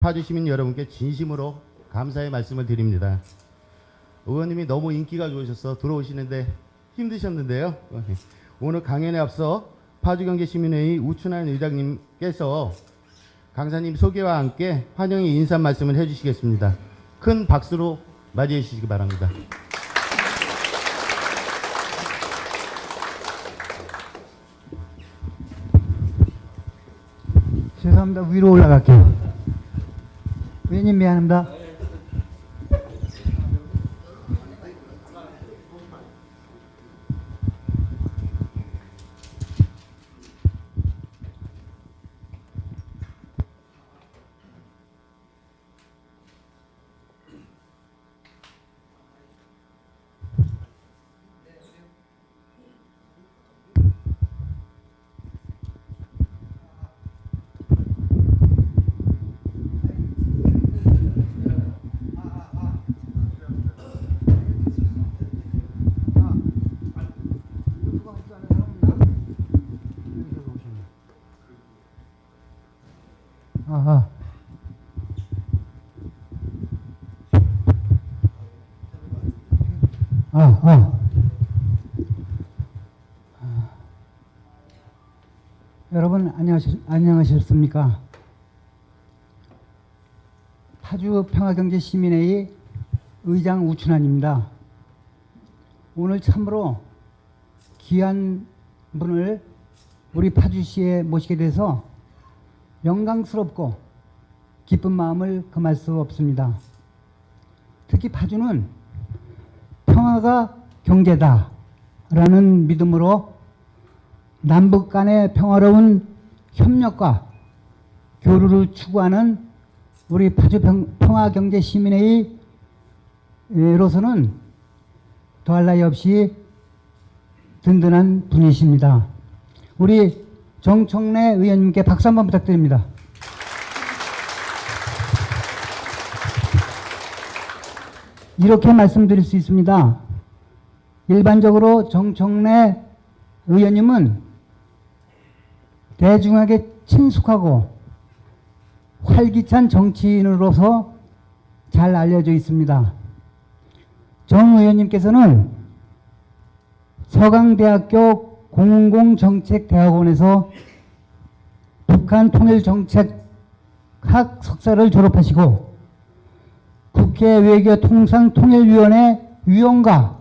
파주 시민 여러분께 진심으로 감사의 말씀을 드립니다. 의원님이 너무 인기가 좋으셔서 들어오시는데 힘드셨는데요. 오늘 강연에 앞서 파주경제시민회의 우춘환 의장님께서 강사님 소개와 함께 환영의 인사 말씀을 해주시겠습니다. 큰 박수로 맞이해 주시기 바랍니다. 죄송합니다. 위로 올라갈게요. 위원님 미안합니다. 아하. 여러분 안녕하셨습니까? 파주 평화경제시민회의 의장 우춘환입니다. 오늘 참으로 귀한 분을 우리 파주시에 모시게 돼서 영광스럽고 기쁜 마음을 금할 수 없습니다. 특히 파주는 평화가 경제다라는 믿음으로 남북 간의 평화로운 협력과 교류를 추구하는 우리 파주 평화경제시민회의로서는 더할 나위 없이 든든한 분이십니다. 우리 정청래 의원님께 박수 한번 부탁드립니다. 이렇게 말씀드릴 수 있습니다. 일반적으로 정청래 의원님은 대중에게 친숙하고 활기찬 정치인으로서 잘 알려져 있습니다. 정 의원님께서는 서강대학교 공공정책대학원에서 북한 통일정책학 석사를 졸업하시고 국회 외교통상통일위원회 위원과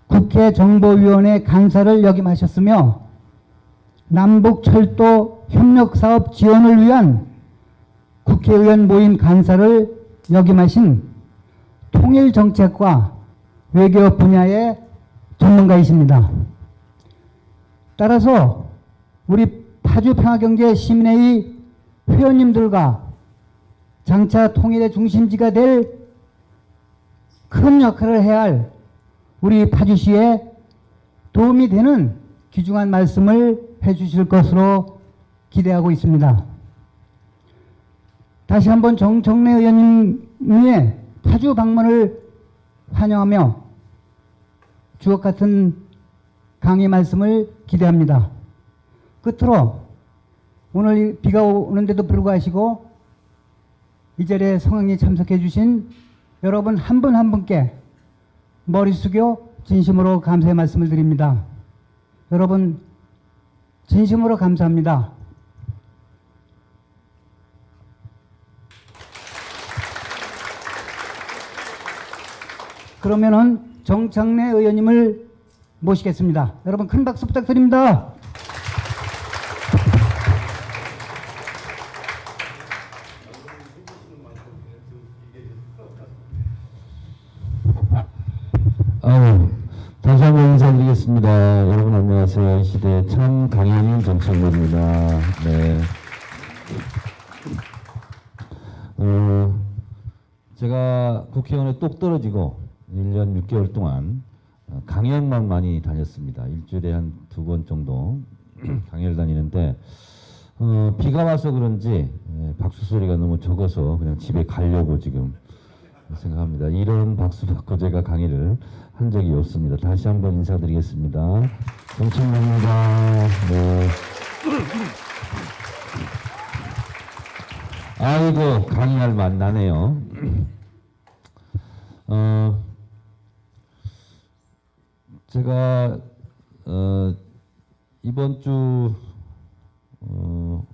국회 정보위원회 간사를 역임하셨으며 남북철도 협력사업 지원을 위한 국회의원 모임 간사를 역임하신 통일정책과 외교 분야의 전문가이십니다. 따라서 우리 파주평화경제시민회의 회원님들과 장차 통일의 중심지가 될 큰 역할을 해야 할 우리 파주시에 도움이 되는 귀중한 말씀을 해주실 것으로 기대하고 있습니다. 다시 한번 정청래 의원님의 파주 방문을 환영하며 주옥같은 강의 말씀을 기대합니다. 끝으로 오늘 비가 오는데도 불구하고 이 자리에 성황리에 참석해 주신 여러분 한 분 한 분께 머리 숙여 진심으로 감사의 말씀을 드립니다. 여러분 진심으로 감사합니다. 그러면은 정청래 의원님을 모시겠습니다. 여러분 큰 박수 부탁드립니다. 다시 한번 인사드리겠습니다. 여러분 안녕하세요. 이 시대 참 강연인 정청래입니다. 네. 제가 국회의원에 똑 떨어지고 1년 6개월 동안 강연만 많이 다녔습니다. 일주일에 한 2번 정도 강연을 다니는데 비가 와서 그런지 박수 소리가 너무 적어서 그냥 집에 가려고 지금 생각합니다. 이런 박수 받고 제가 강의를 한 적이 없습니다. 다시 한번 인사드리겠습니다. 정청래입니다. 네. 아이고 강의할 맛 나네요. 제가 이번 주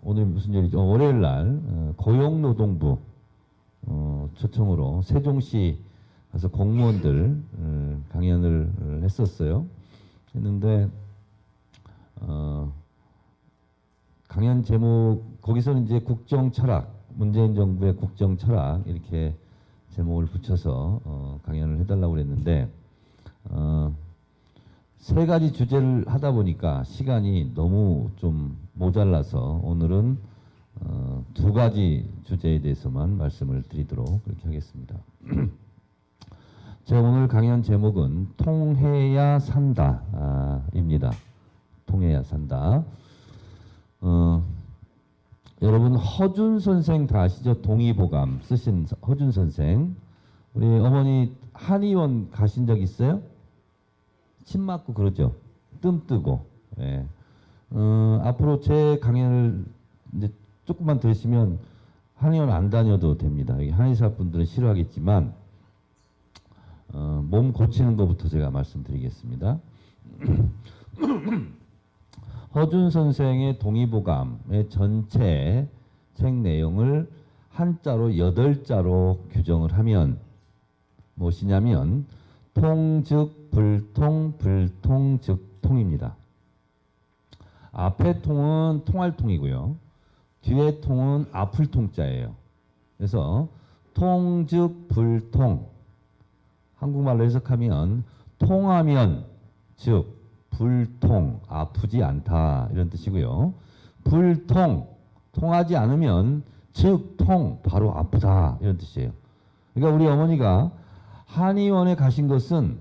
오늘 무슨 요일이죠? 월요일 날 고용노동부 초청으로 세종시 가서 공무원들 강연을 했었어요. 했는데 강연 제목 거기서는 이제 국정 철학, 문재인 정부의 국정 철학 이렇게 제목을 붙여서 강연을 해달라고 그랬는데 세 가지 주제를 하다 보니까 시간이 너무 좀 모자라서 오늘은 두 가지 주제에 대해서만 말씀을 드리도록 그렇게 하겠습니다. 제 오늘 강연 제목은 통해야 산다입니다. 통해야 산다. 여러분 허준 선생 다 아시죠? 동의보감 쓰신 허준 선생. 우리 어머니 한의원 가신 적 있어요? 침 맞고 그러죠. 뜸 뜨고. 예. 앞으로 제 강연을 이제 조금만 들으시면 한의원 안 다녀도 됩니다. 한의사 분들은 싫어하겠지만 몸 고치는 것부터 제가 말씀드리겠습니다. 허준 선생의 동의보감의 전체 책 내용을 한자로 8자로 규정을 하면 무엇이냐면 통즉 불통, 불통 즉 통입니다. 앞에 통은 통할 통이고요. 뒤에 통은 아플 통자예요. 그래서 통즉 불통, 한국말로 해석하면 통하면 즉 불통, 아프지 않다 이런 뜻이고요. 불통, 통하지 않으면 즉 통, 바로 아프다 이런 뜻이에요. 그러니까 우리 어머니가 한의원에 가신 것은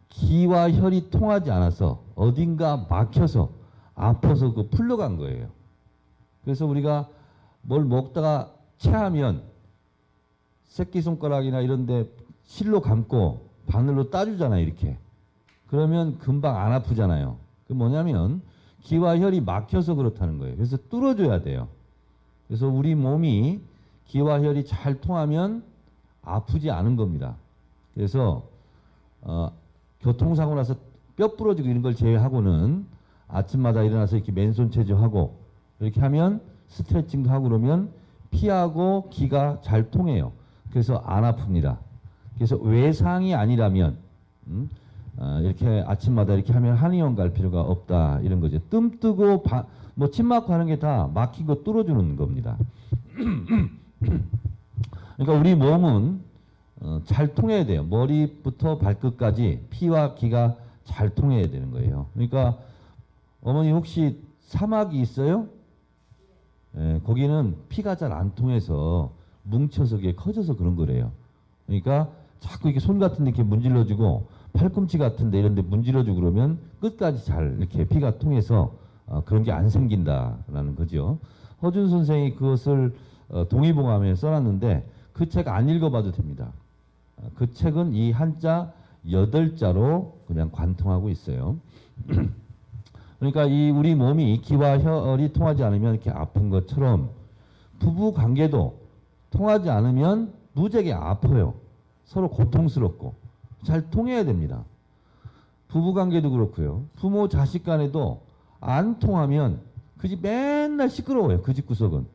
기와 혈이 통하지 않아서 어딘가 막혀서 아파서 그 풀려간 거예요. 그래서 우리가 뭘 먹다가 체하면 새끼손가락이나 이런 데 실로 감고 바늘로 따주잖아요. 이렇게. 그러면 금방 안 아프잖아요. 그 뭐냐면 기와 혈이 막혀서 그렇다는 거예요. 그래서 뚫어줘야 돼요. 그래서 우리 몸이 기와 혈이 잘 통하면 아프지 않은 겁니다. 그래서 교통사고 나서 뼈 부러지고 이런 걸 제외하고는 아침마다 일어나서 이렇게 맨손 체조하고 이렇게 하면 스트레칭도 하고 그러면 피하고 기가 잘 통해요. 그래서 안 아픕니다. 그래서 외상이 아니라면 이렇게 아침마다 이렇게 하면 한의원 갈 필요가 없다 이런 거죠. 뜸 뜨고 뭐 침 맞고 하는 게 다 막힌 거 뚫어주는 겁니다. 그러니까 우리 몸은 잘 통해야 돼요. 머리부터 발끝까지 피와 기가 잘 통해야 되는 거예요. 그러니까 어머니 혹시 사막이 있어요? 예, 거기는 피가 잘 안 통해서 뭉쳐서 그게 커져서 그런 거래요. 그러니까 자꾸 이렇게 손 같은 데 이렇게 문질러주고 팔꿈치 같은 데 이런 데 문질러주고 그러면 끝까지 잘 이렇게 피가 통해서 그런 게 안 생긴다라는 거죠. 허준 선생이 그것을 동의보감에 써놨는데 그 책 안 읽어봐도 됩니다. 그 책은 이 한자 8자로 그냥 관통하고 있어요. 그러니까 이 우리 몸이 기와 혈이 통하지 않으면 이렇게 아픈 것처럼 부부 관계도 통하지 않으면 무지하게 아파요. 서로 고통스럽고 잘 통해야 됩니다. 부부 관계도 그렇고요. 부모 자식 간에도 안 통하면 그 집 맨날 시끄러워요. 그 집 구석은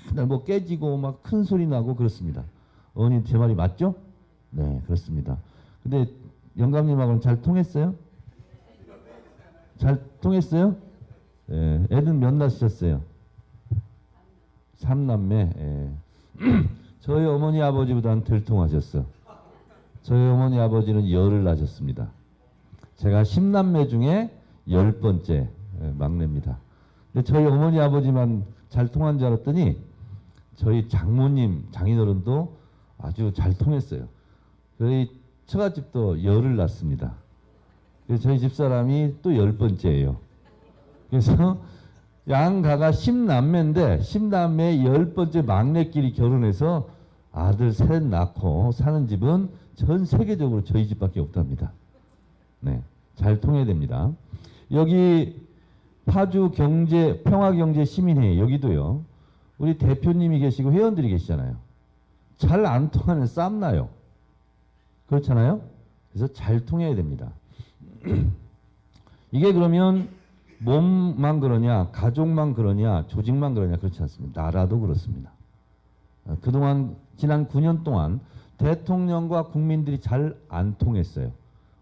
맨날 뭐 깨지고 막 큰 소리 나고 그렇습니다. 어머님 제 말이 맞죠? 네, 그렇습니다. 근데 영감님하고는 잘 통했어요? 잘 통했어요? 예, 애는 몇 낳으셨어요? 3남매. 예. 저희 어머니 아버지보다는 덜 통하셨어. 저희 어머니 아버지는 10을 낳으셨습니다. 제가 10남매 중에 10번째 막내입니다. 근데 저희 어머니 아버지만 잘 통한 줄 알았더니 저희 장모님, 장인어른도 아주 잘 통했어요. 저희 처갓집도 10을 낳습니다. 그래서 저희 집사람이 또 10번째예요. 그래서 양가가 10남매인데 10남매 10번째 막내끼리 결혼해서 아들 셋 낳고 사는 집은 전 세계적으로 저희 집밖에 없답니다. 네, 잘 통해야 됩니다. 여기 파주 평화경제시민회의 여기도요. 우리 대표님이 계시고 회원들이 계시잖아요. 잘 안 통하면 싸움 나요. 그렇잖아요? 그래서 잘 통해야 됩니다. 이게 그러면 몸만 그러냐, 가족만 그러냐, 조직만 그러냐, 그렇지 않습니다. 나라도 그렇습니다. 그동안 지난 9년 동안 대통령과 국민들이 잘 안 통했어요.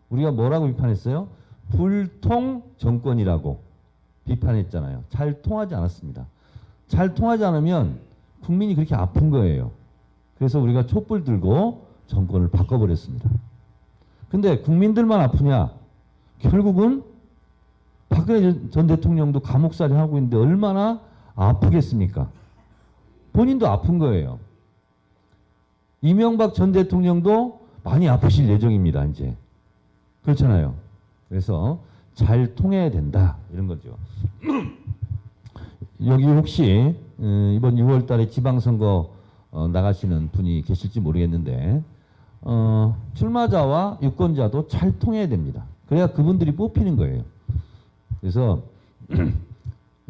우리가 뭐라고 비판했어요? 불통 정권이라고 비판했잖아요. 잘 통하지 않았습니다. 잘 통하지 않으면 국민이 그렇게 아픈 거예요. 그래서 우리가 촛불 들고 정권을 바꿔버렸습니다. 근데 국민들만 아프냐? 결국은 박근혜 전 대통령도 감옥살이 하고 있는데 얼마나 아프겠습니까? 본인도 아픈 거예요. 이명박 전 대통령도 많이 아프실 예정입니다, 이제. 그렇잖아요. 그래서 잘 통해야 된다, 이런 거죠. 여기 혹시 이번 6월 달에 지방선거 나가시는 분이 계실지 모르겠는데 출마자와 유권자도 잘 통해야 됩니다. 그래야 그분들이 뽑히는 거예요. 그래서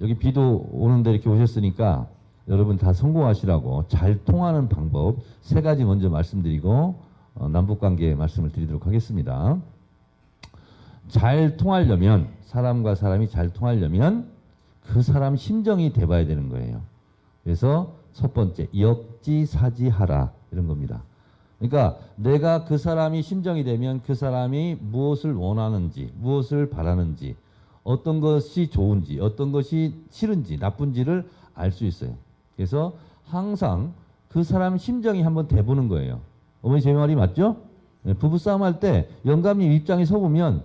여기 비도 오는데 이렇게 오셨으니까 여러분 다 성공하시라고 잘 통하는 방법 3가지 먼저 말씀드리고 남북관계 말씀을 드리도록 하겠습니다. 잘 통하려면, 사람과 사람이 잘 통하려면 그 사람 심정이 돼봐야 되는 거예요. 그래서 첫 번째, 역지사지하라, 이런 겁니다. 그러니까 내가 그 사람이 심정이 되면 그 사람이 무엇을 원하는지, 무엇을 바라는지, 어떤 것이 좋은지, 어떤 것이 싫은지, 나쁜지를 알 수 있어요. 그래서 항상 그 사람 심정이 한번 돼보는 거예요. 어머니 제 말이 맞죠? 네, 부부싸움 할 때 영감님 입장에 서보면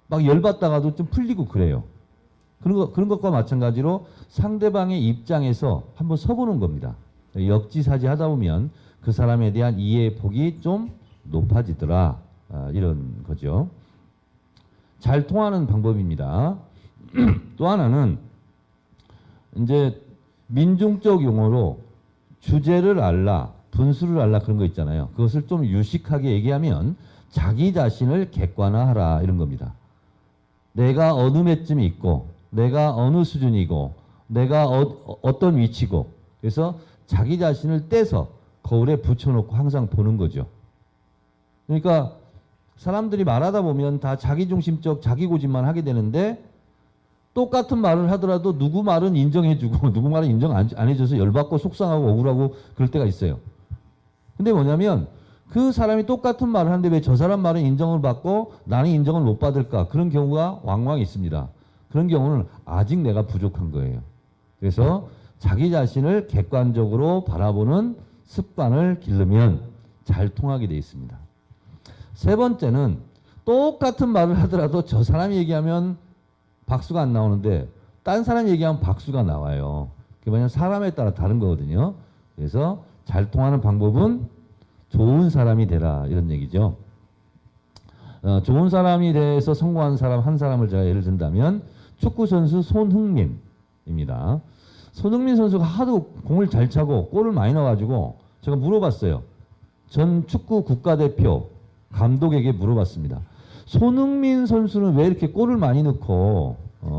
막 열받다가도 좀 풀리고 그래요. 그런 것과 마찬가지로 상대방의 입장에서 한번 서보는 겁니다. 역지사지 하다 보면 그 사람에 대한 이해의 폭이 좀 높아지더라. 이런 거죠. 잘 통하는 방법입니다. 또 하나는 이제 민중적 용어로 주제를 알라, 분수를 알라, 그런 거 있잖아요. 그것을 좀 유식하게 얘기하면 자기 자신을 객관화하라, 이런 겁니다. 내가 어느 매쯤 있고, 내가 어느 수준이고, 내가 어떤 위치고, 그래서 자기 자신을 떼서 거울에 붙여놓고 항상 보는 거죠. 그러니까 사람들이 말하다 보면 다 자기중심적 자기고집만 하게 되는데 똑같은 말을 하더라도 누구 말은 인정해주고 누구 말은 인정 안 해줘서 열받고 속상하고 억울하고 그럴 때가 있어요. 근데 뭐냐면 그 사람이 똑같은 말을 하는데 왜 저 사람 말은 인정을 받고 나는 인정을 못 받을까? 그런 경우가 왕왕 있습니다. 그런 경우는 아직 내가 부족한 거예요. 그래서 자기 자신을 객관적으로 바라보는 습관을 기르면 잘 통하게 돼 있습니다. 3번째는 똑같은 말을 하더라도 저 사람이 얘기하면 박수가 안 나오는데 딴 사람이 얘기하면 박수가 나와요. 그게 뭐냐면 사람에 따라 다른 거거든요. 그래서 잘 통하는 방법은 좋은 사람이 되라, 이런 얘기죠. 좋은 사람이 돼서 성공한 사람 한 사람을 제가 예를 든다면 축구선수 손흥민입니다. 손흥민 선수가 하도 공을 잘 차고 골을 많이 넣어가지고 제가 물어봤어요. 전 축구 국가대표 감독에게 물어봤습니다. 손흥민 선수는 왜 이렇게 골을 많이 넣고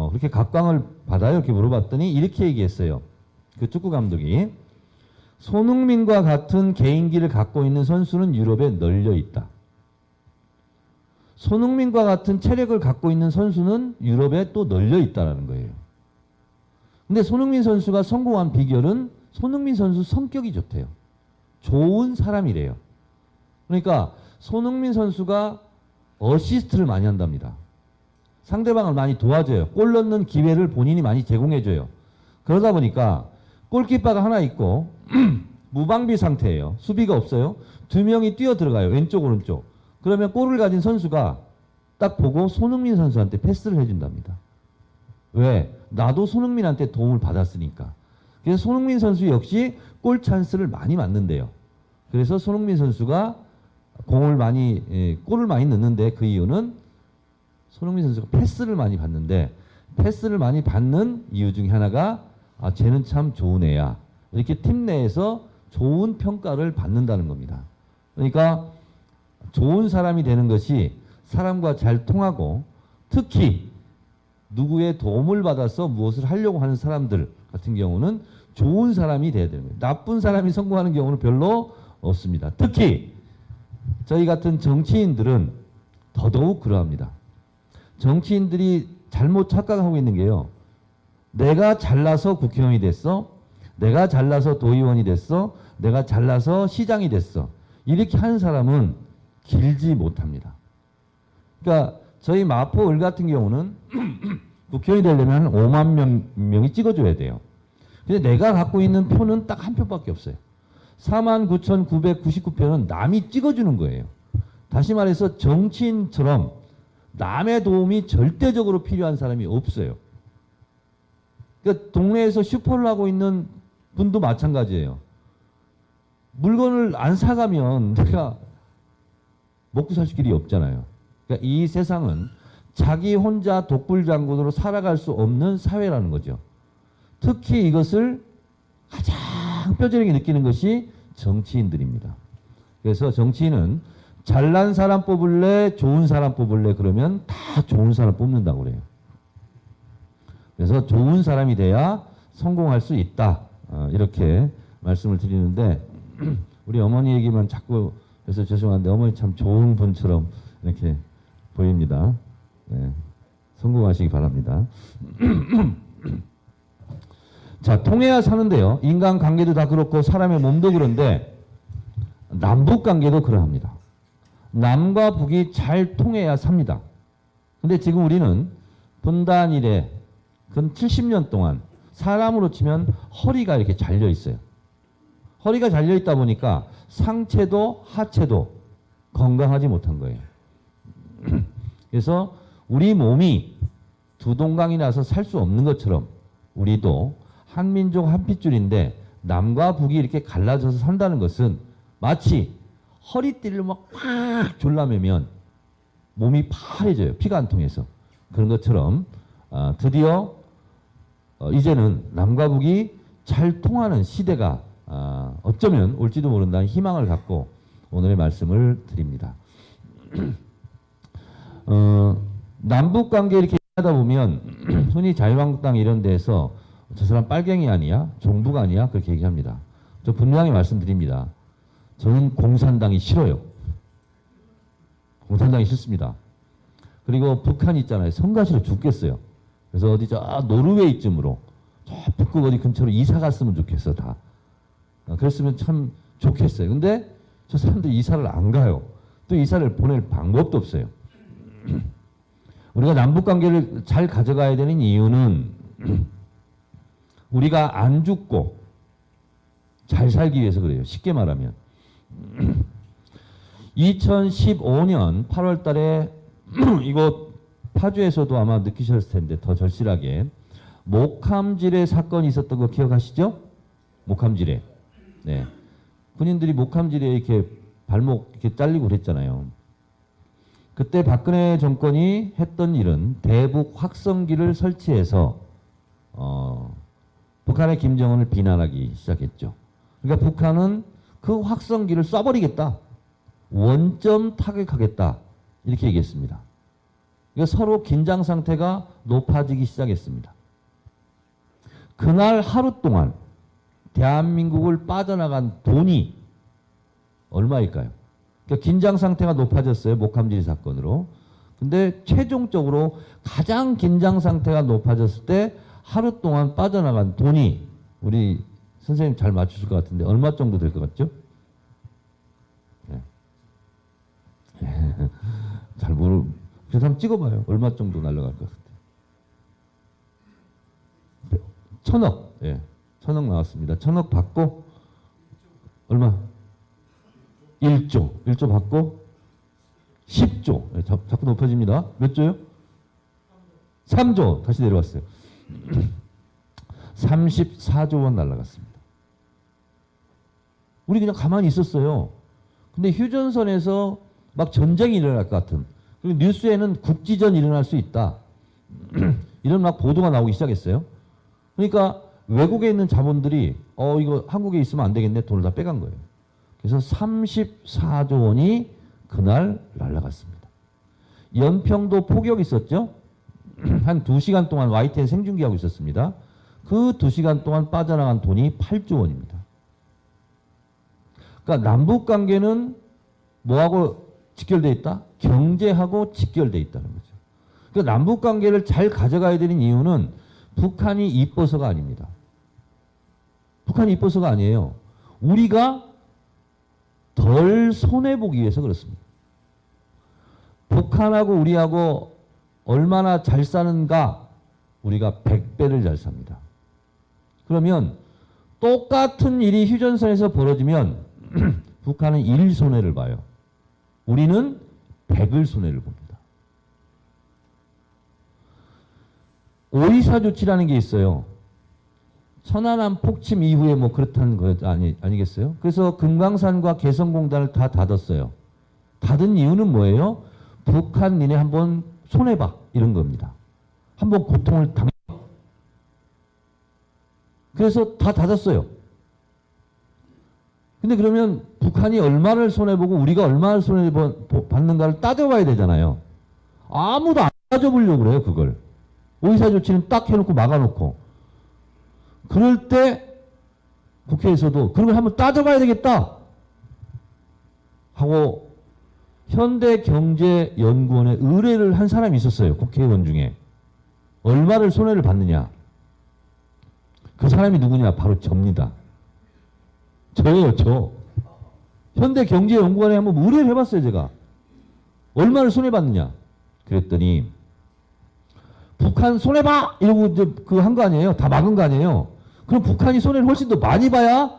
그렇게 각광을 받아요? 이렇게 물어봤더니 이렇게 얘기했어요. 그 축구 감독이 손흥민과 같은 개인기를 갖고 있는 선수는 유럽에 널려 있다. 손흥민과 같은 체력을 갖고 있는 선수는 유럽에 또 널려 있다라는 거예요. 근데 손흥민 선수가 성공한 비결은 손흥민 선수 성격이 좋대요. 좋은 사람이래요. 그러니까 손흥민 선수가 어시스트를 많이 한답니다. 상대방을 많이 도와줘요. 골 넣는 기회를 본인이 많이 제공해줘요. 그러다 보니까 골키퍼가 하나 있고 무방비 상태예요. 수비가 없어요. 2명이 뛰어 들어가요. 왼쪽 오른쪽. 그러면 골을 가진 선수가 딱 보고 손흥민 선수한테 패스를 해준답니다. 왜? 나도 손흥민한테 도움을 받았으니까. 그래서 손흥민 선수 역시 골 찬스를 많이 맞는데요. 그래서 손흥민 선수가 골을 많이 넣는데 그 이유는 손흥민 선수가 패스를 많이 받는데 패스를 많이 받는 이유 중에 하나가 쟤는 참 좋은 애야. 이렇게 팀 내에서 좋은 평가를 받는다는 겁니다. 그러니까 좋은 사람이 되는 것이 사람과 잘 통하고 특히 누구의 도움을 받아서 무엇을 하려고 하는 사람들 같은 경우는 좋은 사람이 돼야 되는 거예요. 나쁜 사람이 성공하는 경우는 별로 없습니다. 특히 저희 같은 정치인들은 더더욱 그러합니다. 정치인들이 잘못 착각하고 있는 게요. 내가 잘나서 국회의원이 됐어. 내가 잘나서 도의원이 됐어. 내가 잘나서 시장이 됐어. 이렇게 하는 사람은 길지 못합니다. 그러니까 저희 마포을 같은 경우는 국회의원이 되려면 한 5만 명이 찍어줘야 돼요. 근데 내가 갖고 있는 표는 딱 한 표밖에 없어요. 49,999표는 남이 찍어주는 거예요. 다시 말해서 정치인처럼 남의 도움이 절대적으로 필요한 사람이 없어요. 그러니까 동네에서 슈퍼를 하고 있는 분도 마찬가지예요. 물건을 안 사가면 내가 먹고 살 길이 없잖아요. 그러니까 이 세상은 자기 혼자 독불장군으로 살아갈 수 없는 사회라는 거죠. 특히 이것을 가장 뼈저리게 느끼는 것이 정치인들입니다. 그래서 정치인은 잘난 사람 뽑을래, 좋은 사람 뽑을래 그러면 다 좋은 사람 뽑는다고 그래요. 그래서 좋은 사람이 돼야 성공할 수 있다. 이렇게 말씀을 드리는데 우리 어머니 얘기만 자꾸 해서 죄송한데 어머니 참 좋은 분처럼 이렇게 보입니다. 네, 성공하시기 바랍니다. 자, 통해야 사는데요. 인간관계도 다 그렇고 사람의 몸도 그런데 남북관계도 그러합니다. 남과 북이 잘 통해야 삽니다. 근데 지금 우리는 분단 이래 근 70년 동안 사람으로 치면 허리가 이렇게 잘려 있어요. 허리가 잘려 있다 보니까 상체도 하체도 건강하지 못한 거예요. 그래서 우리 몸이 두 동강이 나서 살 수 없는 것처럼 우리도 한민족 한핏줄인데 남과 북이 이렇게 갈라져서 산다는 것은 마치 허리띠를 막 꽉 졸라매면 몸이 파래져요. 피가 안 통해서. 그런 것처럼 드디어 이제는 남과 북이 잘 통하는 시대가 어쩌면 올지도 모른다는 희망을 갖고 오늘의 말씀을 드립니다. 남북관계 이렇게 하다 보면 흔히 자유한국당 이런 데서 저 사람 빨갱이 아니야? 종북 아니야? 그렇게 얘기합니다. 저 분명히 말씀드립니다. 저는 공산당이 싫어요. 공산당이 싫습니다. 그리고 북한 있잖아요. 성가시로 죽겠어요. 그래서 어디 저 노르웨이쯤으로 저 북극 어디 근처로 이사 갔으면 좋겠어 다. 그랬으면 참 좋겠어요. 근데 저 사람들 이사를 안 가요. 또 이사를 보낼 방법도 없어요. 우리가 남북관계를 잘 가져가야 되는 이유는 우리가 안 죽고 잘 살기 위해서 그래요. 쉽게 말하면 2015년 8월 달에 이거 파주에서도 아마 느끼셨을 텐데 더 절실하게 목함지뢰 사건이 있었던 거 기억하시죠? 목함지뢰. 네. 군인들이 목함지뢰에 이렇게 발목 이렇게 잘리고 그랬잖아요. 그때 박근혜 정권이 했던 일은 대북 확성기를 설치해서 북한의 김정은을 비난하기 시작했죠. 그러니까 북한은 그 확성기를 쏴버리겠다. 원점 타격하겠다. 이렇게 얘기했습니다. 그러니까 서로 긴장 상태가 높아지기 시작했습니다. 그날 하루 동안 대한민국을 빠져나간 돈이 얼마일까요? 그러니까 긴장 상태가 높아졌어요. 목함지뢰 사건으로. 근데 최종적으로 가장 긴장 상태가 높아졌을 때 하루 동안 빠져나간 돈이 우리 선생님 잘 맞추실 것 같은데 얼마 정도 될 것 같죠? 네. 잘 모르. 그래서 한번 찍어봐요. 얼마 정도 날아갈 것 같아요. 1,000억. 예. 1,000억 나왔습니다. 1,000억 받고 얼마? 1조. 1조 받고 10조. 예, 자꾸 높아집니다. 몇 조요? 3조. 다시 내려왔어요. 34조 원 날아갔습니다. 우리 그냥 가만히 있었어요. 근데 휴전선에서 막 전쟁이 일어날 것 같은. 그리고 뉴스에는 국지전 일어날 수 있다. 이런 막 보도가 나오기 시작했어요. 그러니까 외국에 있는 자본들이 이거 한국에 있으면 안 되겠네. 돈을 다 빼간 거예요. 그래서 34조 원이 그날 날아갔습니다. 연평도 포격 있었죠? 한 2시간 동안 YTN 생중계하고 있었습니다. 그 2시간 동안 빠져나간 돈이 8조 원입니다. 그러니까 남북 관계는 뭐하고 직결되어 있다? 경제하고 직결되어 있다는 거죠. 그러니까 남북 관계를 잘 가져가야 되는 이유는 북한이 이뻐서가 아닙니다. 북한이 이뻐서가 아니에요. 우리가 덜 손해보기 위해서 그렇습니다. 북한하고 우리하고 얼마나 잘 사는가? 우리가 100배를 잘 삽니다. 그러면 똑같은 일이 휴전선에서 벌어지면 북한은 1 손해를 봐요. 우리는 100을 손해를 봅니다. 오이사 조치라는 게 있어요. 천안함 폭침 이후에 뭐 그렇다는 거 아니겠어요? 그래서 금강산과 개성공단을 다 닫았어요. 닫은 이유는 뭐예요? 북한 니네 한번 손해봐 이런 겁니다. 한번 고통을 당해. 그래서 다 닫았어요. 근데 그러면 북한이 얼마를 손해보고 우리가 얼마를 손해받는가를 따져봐야 되잖아요. 아무도 안 따져보려고 그래요, 그걸. 오이사 조치는 딱 해놓고 막아놓고. 그럴 때 국회에서도 그런 걸 한번 따져봐야 되겠다 하고 현대경제연구원에 의뢰를 한 사람이 있었어요. 국회의원 중에. 얼마를 손해를 받느냐. 그 사람이 누구냐? 바로 접니다. 저예요, 저. 현대경제연구원에 한번 의뢰를 해봤어요, 제가. 얼마를 손해받느냐. 그랬더니 북한 손해봐! 이러고 그 한 거 아니에요? 다 막은 거 아니에요? 그럼 북한이 손해를 훨씬 더 많이 봐야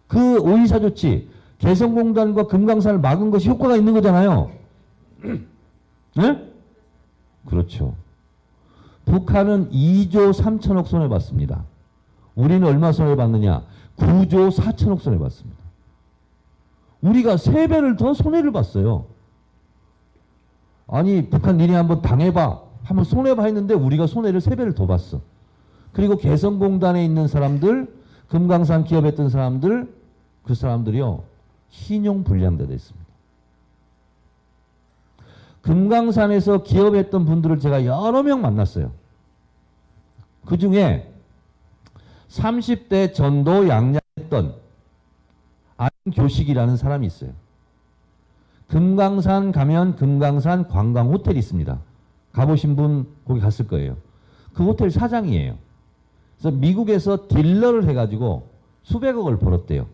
그 오이사 조치, 개성공단과 금강산을 막은 것이 효과가 있는 거잖아요. 네? 그렇죠. 북한은 2조 3천억 손해봤습니다. 우리는 얼마 손해봤느냐? 9조 4천억 손해봤습니다. 우리가 3배를 더 손해를 봤어요. 아니 북한 니네 한번 당해봐. 한번 손해봐 했는데 우리가 손해를 3배를 더 봤어. 그리고 개성공단에 있는 사람들, 금강산 기업했던 사람들, 그 사람들이요. 신용불량자 됐습니다. 금강산에서 기업했던 분들을 제가 여러 명 만났어요. 그 중에 30대 전도 양양했던 안교식이라는 사람이 있어요. 금강산 가면 금강산 관광호텔이 있습니다. 가보신 분 거기 갔을 거예요. 그 호텔 사장이에요. 그래서 미국에서 딜러를 해가지고 수백억을 벌었대요.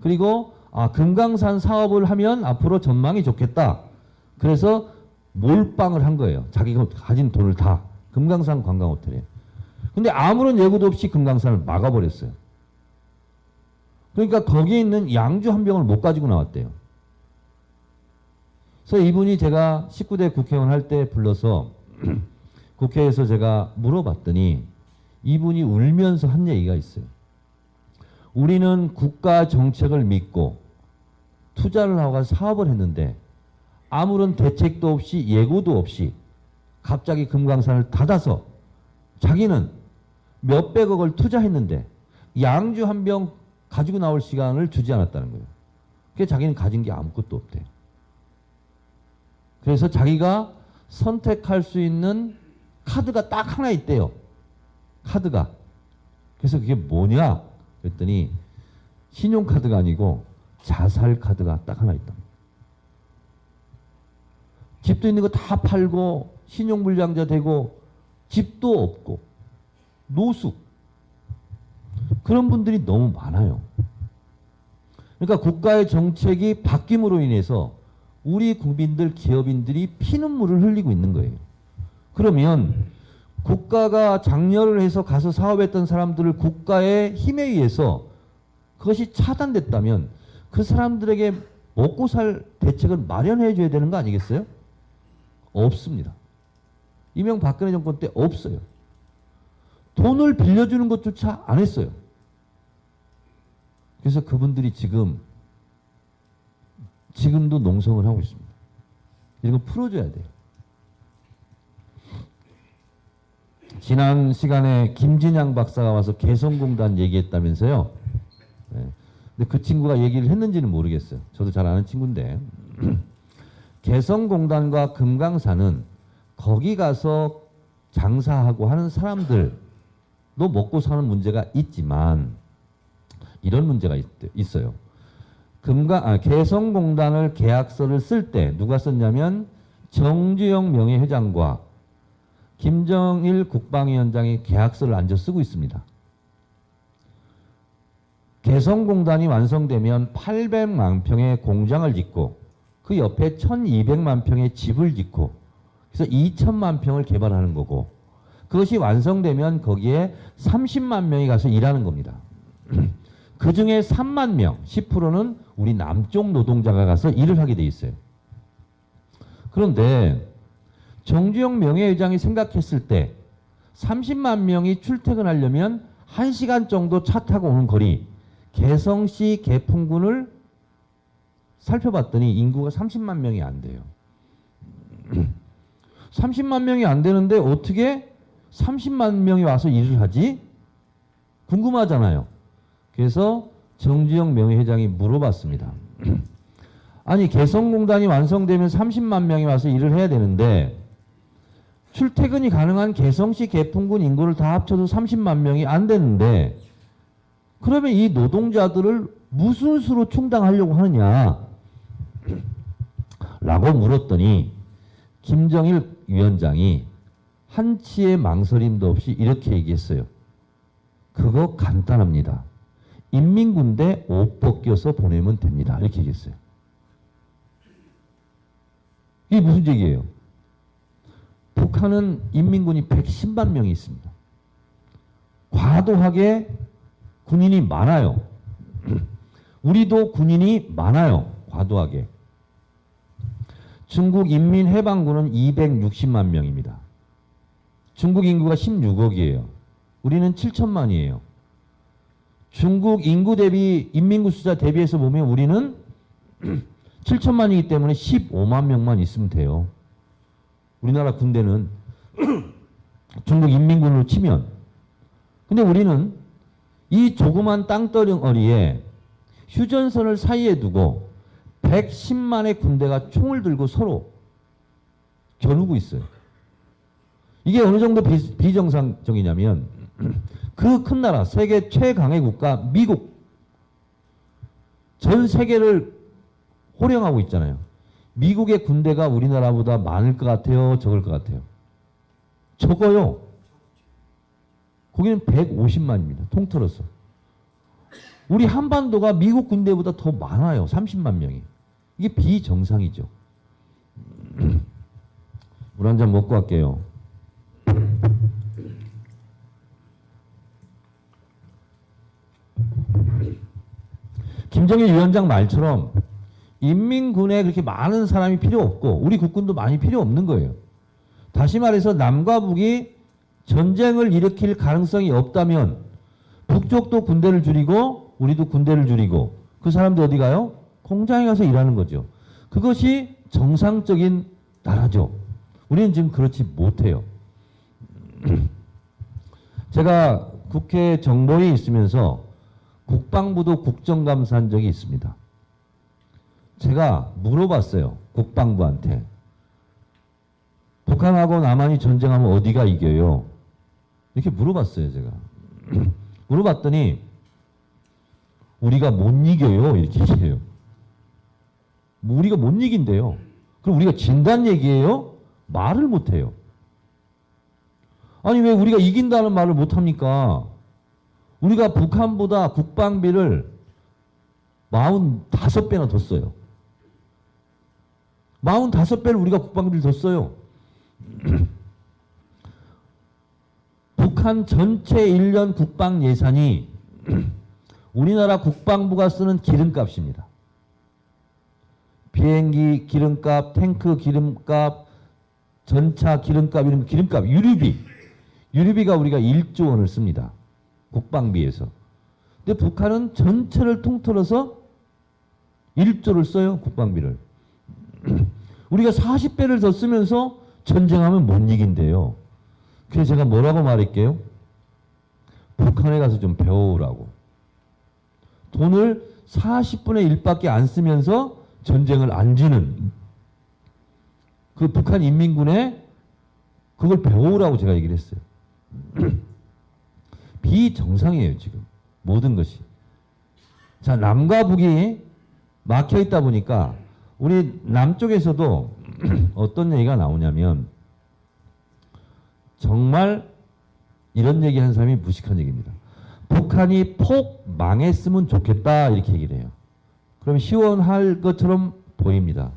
그리고 금강산 사업을 하면 앞으로 전망이 좋겠다. 그래서 몰빵을 한 거예요. 자기가 가진 돈을 다 금강산 관광호텔에. 근데 아무런 예고도 없이 금강산을 막아버렸어요. 그러니까 거기에 있는 양주 한 병을 못 가지고 나왔대요. 그래서 이분이 제가 19대 국회의원 할 때 불러서 국회에서 제가 물어봤더니 이분이 울면서 한 얘기가 있어요. 우리는 국가 정책을 믿고 투자를 하고 가서 사업을 했는데 아무런 대책도 없이 예고도 없이 갑자기 금강산을 닫아서 자기는 몇백억을 투자했는데 양주 한 병 가지고 나올 시간을 주지 않았다는 거예요. 그래서 자기는 가진 게 아무것도 없대요. 그래서 자기가 선택할 수 있는 카드가 딱 하나 있대요. 카드가. 그래서 그게 뭐냐? 그랬더니 신용카드가 아니고 자살카드가 딱 하나 있다. 집도 있는 거 다 팔고 신용불량자 되고 집도 없고 노숙. 그런 분들이 너무 많아요. 그러니까 국가의 정책이 바뀜으로 인해서 우리 국민들, 기업인들이 피눈물을 흘리고 있는 거예요. 그러면 국가가 장려를 해서 가서 사업했던 사람들을 국가의 힘에 의해서 그것이 차단됐다면 그 사람들에게 먹고 살 대책을 마련해 줘야 되는 거 아니겠어요? 없습니다. 이명박근혜 정권 때 없어요. 돈을 빌려주는 것조차 안 했어요. 그래서 그분들이 지금도 농성을 하고 있습니다. 이런 거 풀어줘야 돼요. 지난 시간에 김진양 박사가 와서 개성공단 얘기했다면서요. 네. 근데 그 친구가 얘기를 했는지는 모르겠어요. 저도 잘 아는 친구인데 개성공단과 금강산은 거기 가서 장사하고 하는 사람들 먹고 사는 문제가 있지만 이런 문제가 있어요. 개성공단을 계약서를 쓸 때 누가 썼냐면 정주영 명예회장과 김정일 국방위원장이 계약서를 앉아 쓰고 있습니다. 개성공단이 완성되면 800만 평의 공장을 짓고 그 옆에 1200만 평의 집을 짓고 그래서 2000만 평을 개발하는 거고 그것이 완성되면 거기에 30만 명이 가서 일하는 겁니다. 그 중에 3만 명, 10%는 우리 남쪽 노동자가 가서 일을 하게 돼 있어요. 그런데 정주영 명예회장이 생각했을 때 30만 명이 출퇴근하려면 1시간 정도 차 타고 오는 거리 개성시 개풍군을 살펴봤더니 인구가 30만 명이 안 돼요. 30만 명이 안 되는데 어떻게 30만 명이 와서 일을 하지? 궁금하잖아요. 그래서 정주영 명예회장이 물어봤습니다. 아니 개성공단이 완성되면 30만 명이 와서 일을 해야 되는데 출퇴근이 가능한 개성시 개풍군 인구를 다 합쳐도 30만 명이 안 되는데 그러면 이 노동자들을 무슨 수로 충당하려고 하느냐 라고 물었더니 김정일 위원장이 한치의 망설임도 없이 이렇게 얘기했어요. 그거 간단합니다. 인민군대 옷 벗겨서 보내면 됩니다. 이렇게 얘기했어요. 이게 무슨 얘기예요? 북한은 인민군이 110만 명이 있습니다. 과도하게 군인이 많아요. 우리도 군인이 많아요. 과도하게. 중국 인민해방군은 260만 명입니다. 중국 인구가 16억이에요. 우리는 7천만이에요. 중국 인구 대비 인민군 숫자 대비해서 보면 우리는 7천만이기 때문에 15만 명만 있으면 돼요. 우리나라 군대는 중국 인민군으로 치면. 근데 우리는 이 조그만 땅덩어리에 휴전선을 사이에 두고 110만의 군대가 총을 들고 서로 겨누고 있어요. 이게 어느 정도 비정상적이냐면 그 큰 나라 세계 최강의 국가 미국 전 세계를 호령하고 있잖아요. 미국의 군대가 우리나라보다 많을 것 같아요? 적을 것 같아요? 적어요. 거기는 150만입니다. 통틀어서. 우리 한반도가 미국 군대보다 더 많아요. 30만 명이. 이게 비정상이죠. 물 한 잔 먹고 갈게요. 김정일 위원장 말처럼 인민군에 그렇게 많은 사람이 필요 없고 우리 국군도 많이 필요 없는 거예요. 다시 말해서 남과 북이 전쟁을 일으킬 가능성이 없다면 북쪽도 군대를 줄이고 우리도 군대를 줄이고 그 사람들 어디 가요? 공장에 가서 일하는 거죠. 그것이 정상적인 나라죠. 우리는 지금 그렇지 못해요. 제가 국회 정보에 있으면서 국방부도 국정감사한 적이 있습니다. 제가 물어봤어요. 국방부한테. 북한하고 남한이 전쟁하면 어디가 이겨요? 이렇게 물어봤어요. 제가. 물어봤더니 우리가 못 이겨요. 이렇게 얘기해요. 뭐 우리가 못 이긴대요. 그럼 우리가 진단 얘기예요? 말을 못해요. 아니 왜 우리가 이긴다는 말을 못합니까? 우리가 북한보다 국방비를 45배나 더 써요. 45배를 우리가 국방비를 더 써요. 북한 전체 1년 국방 예산이 우리나라 국방부가 쓰는 기름값입니다. 비행기 기름값, 탱크 기름값, 전차 기름값, 이런 기름값, 유류비가 우리가 1조 원을 씁니다. 국방비에서. 근데 북한은 전체를 통틀어서 1조를 써요. 국방비를. 우리가 40배를 더 쓰면서 전쟁하면 못 이긴대요. 그래서 제가 뭐라고 말할게요? 북한에 가서 좀 배워오라고. 돈을 40분의 1밖에 안 쓰면서 전쟁을 안 지는 그 북한 인민군에 그걸 배워오라고 제가 얘기를 했어요. 비정상이에요, 지금. 모든 것이. 자, 남과 북이 막혀 있다 보니까 우리 남쪽에서도 어떤 얘기가 나오냐면 정말 이런 얘기 하는 사람이 무식한 얘기입니다. 북한이 폭 망했으면 좋겠다 이렇게 얘기를 해요. 그럼 시원할 것처럼 보입니다.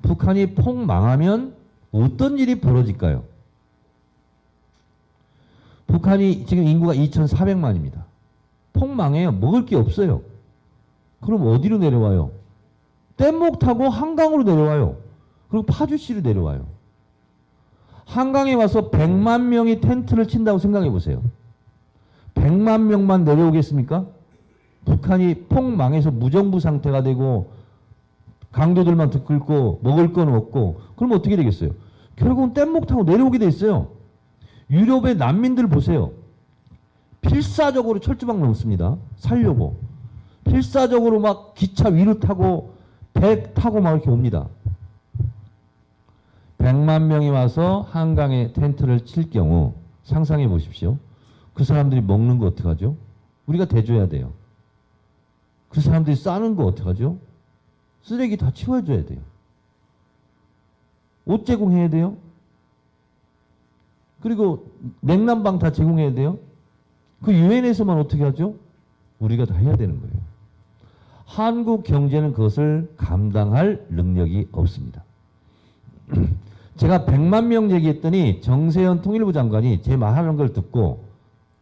북한이 폭 망하면 어떤 일이 벌어질까요? 북한이 지금 인구가 2,400만입니다. 폭 망해요. 먹을 게 없어요. 그럼 어디로 내려와요? 뗏목 타고 한강으로 내려와요. 그리고 파주시로 내려와요. 한강에 와서 100만 명이 텐트를 친다고 생각해 보세요. 100만 명만 내려오겠습니까? 북한이 폭 망해서 무정부 상태가 되고 강도들만 들끓고 먹을 건 없고 그럼 어떻게 되겠어요? 결국은 뗏목 타고 내려오게 돼 있어요. 유럽의 난민들 보세요. 필사적으로 철조망 넘습니다. 살려고. 필사적으로 막 기차 위로 타고 배 타고 막 이렇게 옵니다. 100만 명이 와서 한강에 텐트를 칠 경우 상상해 보십시오. 그 사람들이 먹는 거 어떡하죠? 우리가 대줘야 돼요. 그 사람들이 싸는 거 어떡하죠? 쓰레기 다 치워줘야 돼요. 옷 제공해야 돼요. 그리고 냉난방 다 제공해야 돼요. 그 유엔에서만 어떻게 하죠? 우리가 다 해야 되는 거예요. 한국 경제는 그것을 감당할 능력이 없습니다. 제가 100만 명 얘기했더니 정세현 통일부 장관이 제 말하는 걸 듣고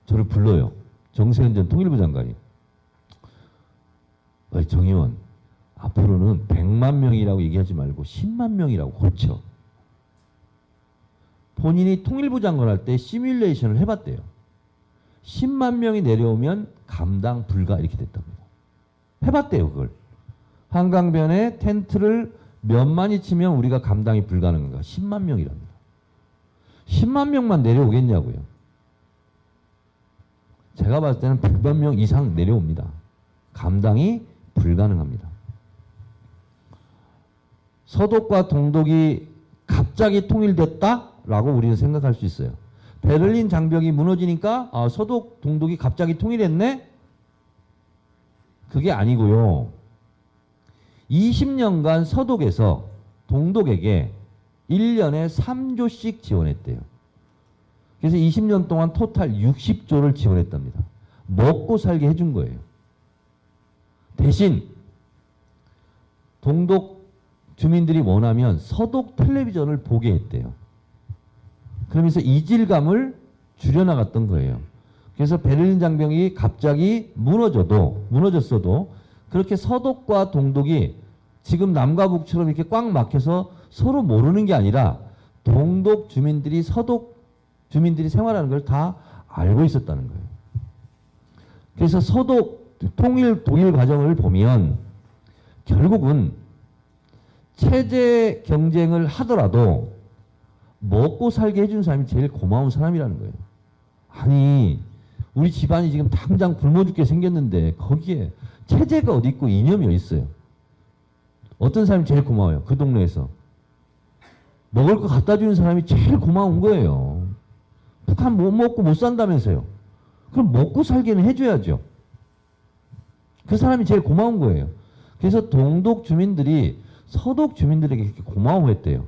저를 불러요. 정세현 전 통일부 장관이. 정 의원, 앞으로는 100만 명이라고 얘기하지 말고 10만 명이라고 고쳐. 본인이 통일부 장관 할 때 시뮬레이션을 해봤대요. 10만 명이 내려오면 감당 불가 이렇게 됐답니다. 해봤대요, 그걸. 한강변에 텐트를 몇만이 치면 우리가 감당이 불가능한가? 10만 명이랍니다. 10만 명만 내려오겠냐고요. 제가 봤을 때는 100만 명 이상 내려옵니다. 감당이 불가능합니다. 서독과 동독이 갑자기 통일됐다라고 우리는 생각할 수 있어요. 베를린 장벽이 무너지니까 서독, 동독이 갑자기 통일했네? 그게 아니고요. 20년간 서독에서 동독에게 1년에 3조씩 지원했대요. 그래서 20년 동안 토탈 60조를 지원했답니다. 먹고 살게 해준 거예요. 대신 동독 주민들이 원하면 서독 텔레비전을 보게 했대요. 그러면서 이질감을 줄여나갔던 거예요. 그래서 베를린 장벽이 갑자기 무너졌어도 그렇게 서독과 동독이 지금 남과 북처럼 이렇게 꽉 막혀서 서로 모르는 게 아니라 동독 주민들이 서독 주민들이 생활하는 걸 다 알고 있었다는 거예요. 그래서 서독 독일 과정을 보면 결국은 체제 경쟁을 하더라도 먹고 살게 해준 사람이 제일 고마운 사람이라는 거예요. 아니 우리 집안이 지금 당장 굶어 죽게 생겼는데 거기에 체제가 어디 있고 이념이 어디 있어요. 어떤 사람이 제일 고마워요? 그 동네에서. 먹을 거 갖다 주는 사람이 제일 고마운 거예요. 북한 못 먹고 못 산다면서요. 그럼 먹고 살게는 해줘야죠. 그 사람이 제일 고마운 거예요. 그래서 동독 주민들이 서독 주민들에게 이렇게 고마워했대요.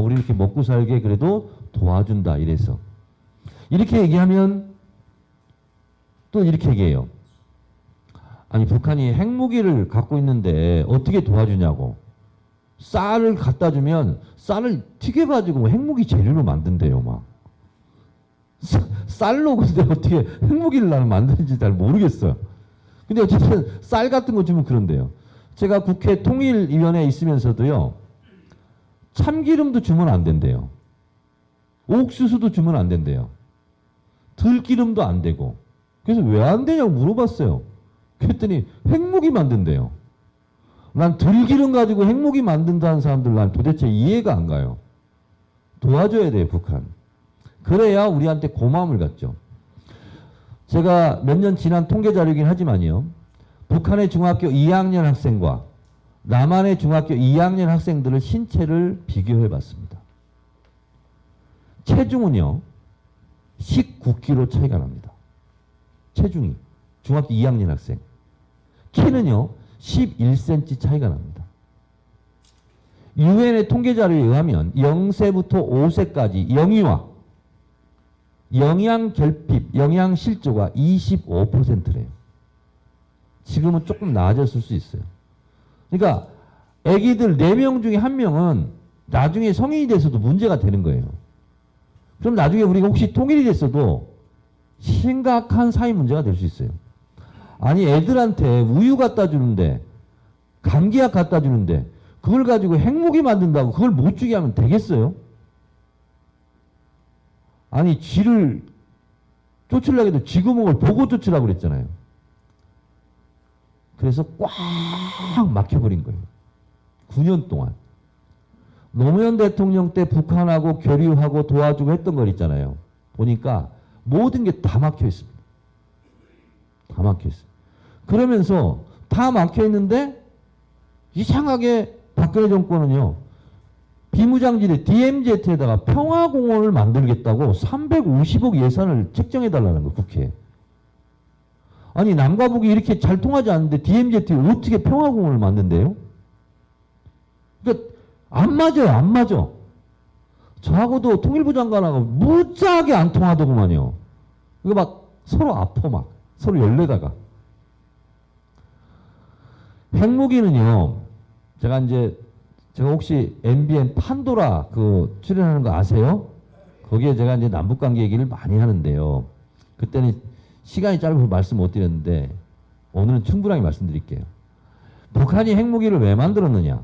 우리 이렇게 먹고 살게 그래도 도와준다 이래서. 이렇게 얘기하면 또 이렇게 얘기해요. 아니 북한이 핵무기를 갖고 있는데 어떻게 도와주냐고. 쌀을 갖다 주면 쌀을 튀겨가지고 핵무기 재료로 만든대요 막. 쌀로 근데 어떻게 핵무기를 나는 만드는지 잘 모르겠어요. 근데 어쨌든 쌀 같은 거 주면 그런데요. 제가 국회 통일위원회에 있으면서도요. 참기름도 주면 안 된대요. 옥수수도 주면 안 된대요. 들기름도 안 되고. 그래서 왜 안 되냐고 물어봤어요. 그랬더니 핵무기 만든대요. 난 들기름 가지고 핵무기 만든다는 사람들 난 도대체 이해가 안 가요. 도와줘야 돼요, 북한. 그래야 우리한테 고마움을 갖죠. 제가 몇 년 지난 통계 자료이긴 하지만요. 북한의 중학교 2학년 학생과 남한의 중학교 2학년 학생들을 신체를 비교해 봤습니다. 체중은요. 19kg 차이가 납니다. 체중이. 중학교 2학년 학생. 키는요, 11cm 차이가 납니다. 유엔의 통계 자료에 의하면 0세부터 5세까지 영유아, 영양 결핍, 영양 실조가 25%래요. 지금은 조금 나아졌을 수 있어요. 그러니까 아기들 4명 중에 1명은 나중에 성인이 돼서도 문제가 되는 거예요. 그럼 나중에 우리가 혹시 통일이 됐어도 심각한 사회 문제가 될 수 있어요. 아니 애들한테 우유 갖다 주는데 감기약 갖다 주는데 그걸 가지고 핵무기 만든다고 그걸 못 주게 하면 되겠어요? 아니 쥐를 쫓으려고 해도 쥐구멍을 보고 쫓으라고 그랬잖아요. 그래서 꽉 막혀버린 거예요. 9년 동안. 노무현 대통령 때 북한하고 교류하고 도와주고 했던 걸 있잖아요. 보니까 모든 게 다 막혀 있습니다. 다 막혀 있어요. 그러면서 다 막혀 있는데 이상하게 박근혜 정권은요. 비무장지대 DMZ에다가 평화공원을 만들겠다고 350억 예산을 책정해달라는 거예요. 국회에. 아니 남과 북이 이렇게 잘 통하지 않는데 DMZ에 어떻게 평화공원을 만든대요? 그러니까 안 맞아요. 안 맞아. 저하고도 통일부 장관하고 무지하게 안 통하더구만요. 이거 막 서로 아파 막. 서로 열내다가. 핵무기는요. 제가 혹시 MBN 판도라 그 출연하는 거 아세요? 거기에 제가 이제 남북관계 얘기를 많이 하는데요. 그때는 시간이 짧아서 말씀 못 드렸는데 오늘은 충분하게 말씀드릴게요. 북한이 핵무기를 왜 만들었느냐?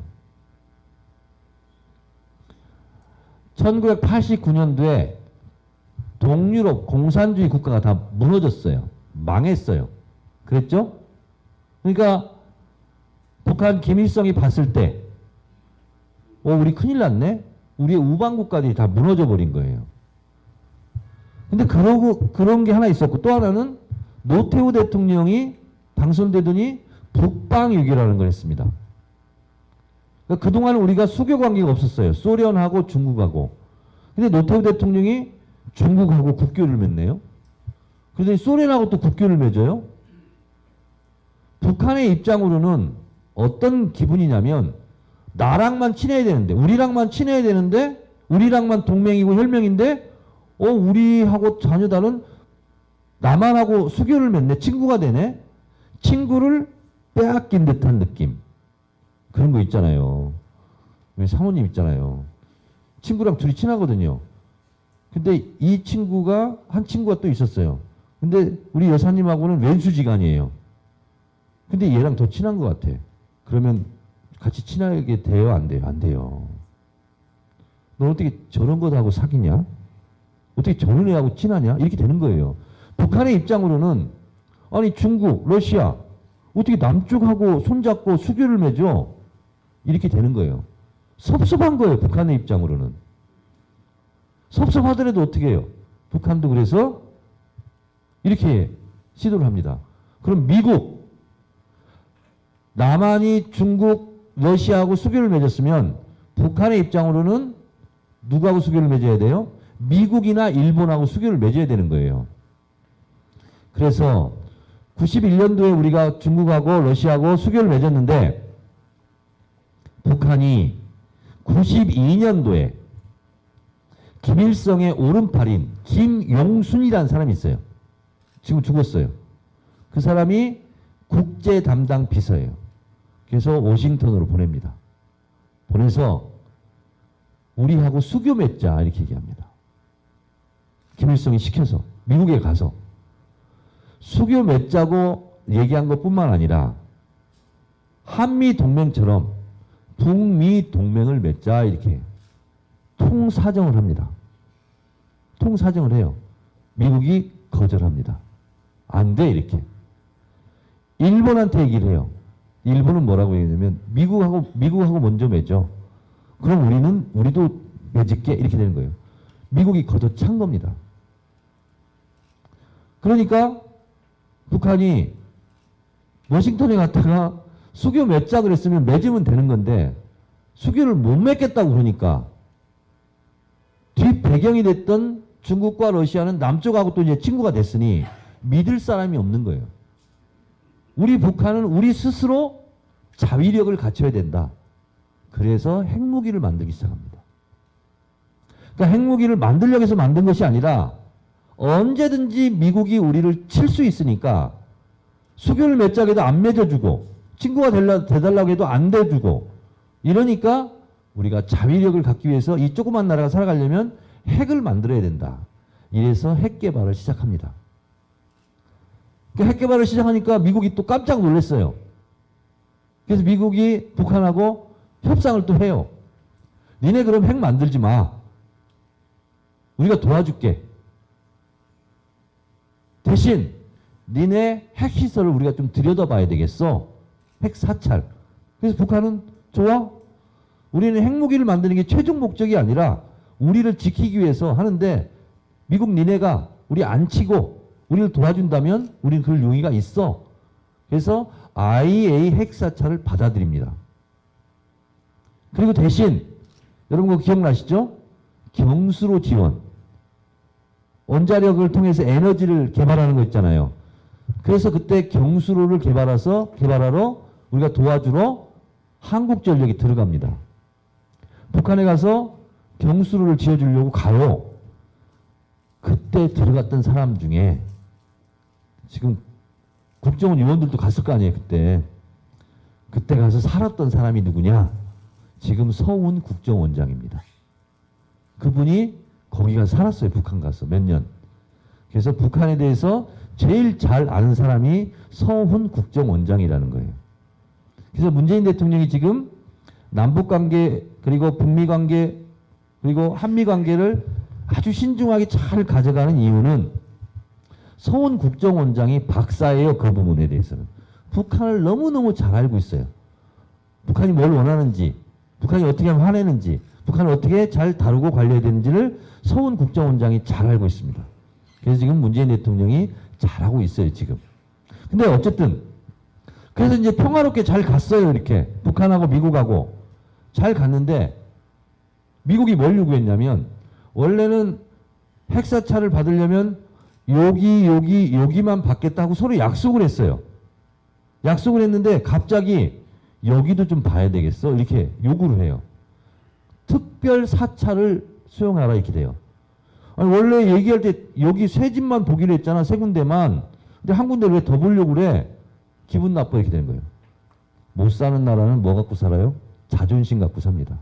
1989년도에 동유럽 공산주의 국가가 다 무너졌어요. 망했어요. 그랬죠? 그러니까 북한 김일성이 봤을 때 우리 큰일 났네? 우리의 우방국가들이 다 무너져 버린 거예요. 근데 그런 게 하나 있었고 또 하나는 노태우 대통령이 당선되더니 북방위기라는 걸 했습니다. 그러니까 그동안 우리가 수교 관계가 없었어요. 소련하고 중국하고. 근데 노태우 대통령이 중국하고 국교를 맺네요. 그러더니 소련하고 또 국교를 맺어요. 북한의 입장으로는 어떤 기분이냐면 나랑만 친해야 되는데 우리랑만 친해야 되는데 우리랑만 동맹이고 혈맹인데 우리하고 전혀 다른 남한하고 수교를 맺네. 친구가 되네. 친구를 빼앗긴 듯한 느낌. 그런 거 있잖아요. 우리 사모님 있잖아요. 친구랑 둘이 친하거든요. 근데 이 친구가 한 친구가 또 있었어요. 근데 우리 여사님하고는 왼수지간이에요. 근데 얘랑 더 친한 것 같아. 그러면 같이 친하게 돼요? 안 돼요? 안 돼요. 너 어떻게 저런 거하고 사귀냐? 어떻게 저런 애하고 친하냐? 이렇게 되는 거예요. 북한의 입장으로는 아니 중국, 러시아 어떻게 남쪽하고 손잡고 수교를 맺어? 이렇게 되는 거예요. 섭섭한 거예요. 북한의 입장으로는. 섭섭하더라도 어떻게 해요? 북한도 그래서 이렇게 시도를 합니다. 그럼 미국, 남한이 중국, 러시아하고 수교를 맺었으면 북한의 입장으로는 누구하고 수교를 맺어야 돼요? 미국이나 일본하고 수교를 맺어야 되는 거예요. 그래서 91년도에 우리가 중국하고 러시아하고 수교를 맺었는데 북한이 92년도에 김일성의 오른팔인 김용순이라는 사람이 있어요. 지금 죽었어요. 그 사람이 국제 담당 비서예요. 그래서 워싱턴으로 보냅니다. 보내서 우리하고 수교 맺자 이렇게 얘기합니다. 김일성이 시켜서 미국에 가서 수교 맺자고 얘기한 것뿐만 아니라 한미 동맹처럼 북미 동맹을 맺자 이렇게 통사정을 합니다. 통사정을 해요. 미국이 거절합니다. 안 돼 이렇게. 일본한테 얘기를 해요. 일본은 뭐라고 얘기하냐면 미국하고 먼저 맺어. 그럼 우리도 맺을게 이렇게 되는 거예요. 미국이 걷어찬 겁니다. 그러니까 북한이 워싱턴에 갔다가 수교 맺자 그랬으면 맺으면 되는 건데 수교를 못 맺겠다고 그러니까 뒷 배경이 됐던 중국과 러시아는 남쪽하고 또 이제 친구가 됐으니 믿을 사람이 없는 거예요. 우리 북한은 우리 스스로 자위력을 갖춰야 된다. 그래서 핵무기를 만들기 시작합니다. 그러니까 핵무기를 만들려고 해서 만든 것이 아니라 언제든지 미국이 우리를 칠 수 있으니까 수교를 맺자고 해도 안 맺어주고 친구가 돼달라고 해도 안 돼주고 이러니까 우리가 자위력을 갖기 위해서 이 조그만 나라가 살아가려면 핵을 만들어야 된다. 이래서 핵 개발을 시작합니다. 핵 개발을 시작하니까 미국이 또 깜짝 놀랐어요. 그래서 미국이 북한하고 협상을 또 해요. 니네 그럼 핵 만들지 마. 우리가 도와줄게. 대신 니네 핵시설을 우리가 좀 들여다봐야 되겠어. 핵 사찰. 그래서 북한은 좋아. 우리는 핵무기를 만드는 게 최종 목적이 아니라 우리를 지키기 위해서 하는데 미국 니네가 우리 안 치고 우리를 도와준다면 우리는 그럴 용의가 있어. 그래서 IAEA 핵사찰을 받아들입니다. 그리고 대신 여러분 그거 기억나시죠? 경수로 지원. 원자력을 통해서 에너지를 개발하는 거 있잖아요. 그래서 그때 경수로를 개발하러 우리가 도와주러 한국전력이 들어갑니다. 북한에 가서 경수로를 지어주려고 가요. 그때 들어갔던 사람 중에 지금 국정원 요원들도 갔을 거 아니에요. 그때 가서 살았던 사람이 누구냐? 지금 서훈 국정원장입니다. 그분이 거기 가서 살았어요. 북한 가서 몇 년. 그래서 북한에 대해서 제일 잘 아는 사람이 서훈 국정원장이라는 거예요. 그래서 문재인 대통령이 지금 남북관계 그리고 북미관계 그리고 한미관계를 아주 신중하게 잘 가져가는 이유는 서훈 국정원장이 박사예요. 그 부분에 대해서는. 북한을 너무너무 잘 알고 있어요. 북한이 뭘 원하는지, 북한이 어떻게 하면 화내는지, 북한을 어떻게 잘 다루고 관리해야 되는지를 서훈 국정원장이 잘 알고 있습니다. 그래서 지금 문재인 대통령이 잘하고 있어요. 지금. 근데 어쨌든 그래서 이제 평화롭게 잘 갔어요. 이렇게 북한하고 미국하고 잘 갔는데 미국이 뭘 요구했냐면 원래는 핵사찰을 받으려면 여기만 받겠다고 서로 약속을 했어요. 약속을 했는데 갑자기 여기도 좀 봐야 되겠어. 이렇게 요구를 해요. 특별 사찰을 수용하라 이렇게 돼요. 아니 원래 얘기할 때 여기 세 집만 보기로 했잖아. 세 군데만. 근데 한 군데를 왜 더 보려고 그래? 기분 나빠 이렇게 되는 거예요. 못 사는 나라는 뭐 갖고 살아요? 자존심 갖고 삽니다.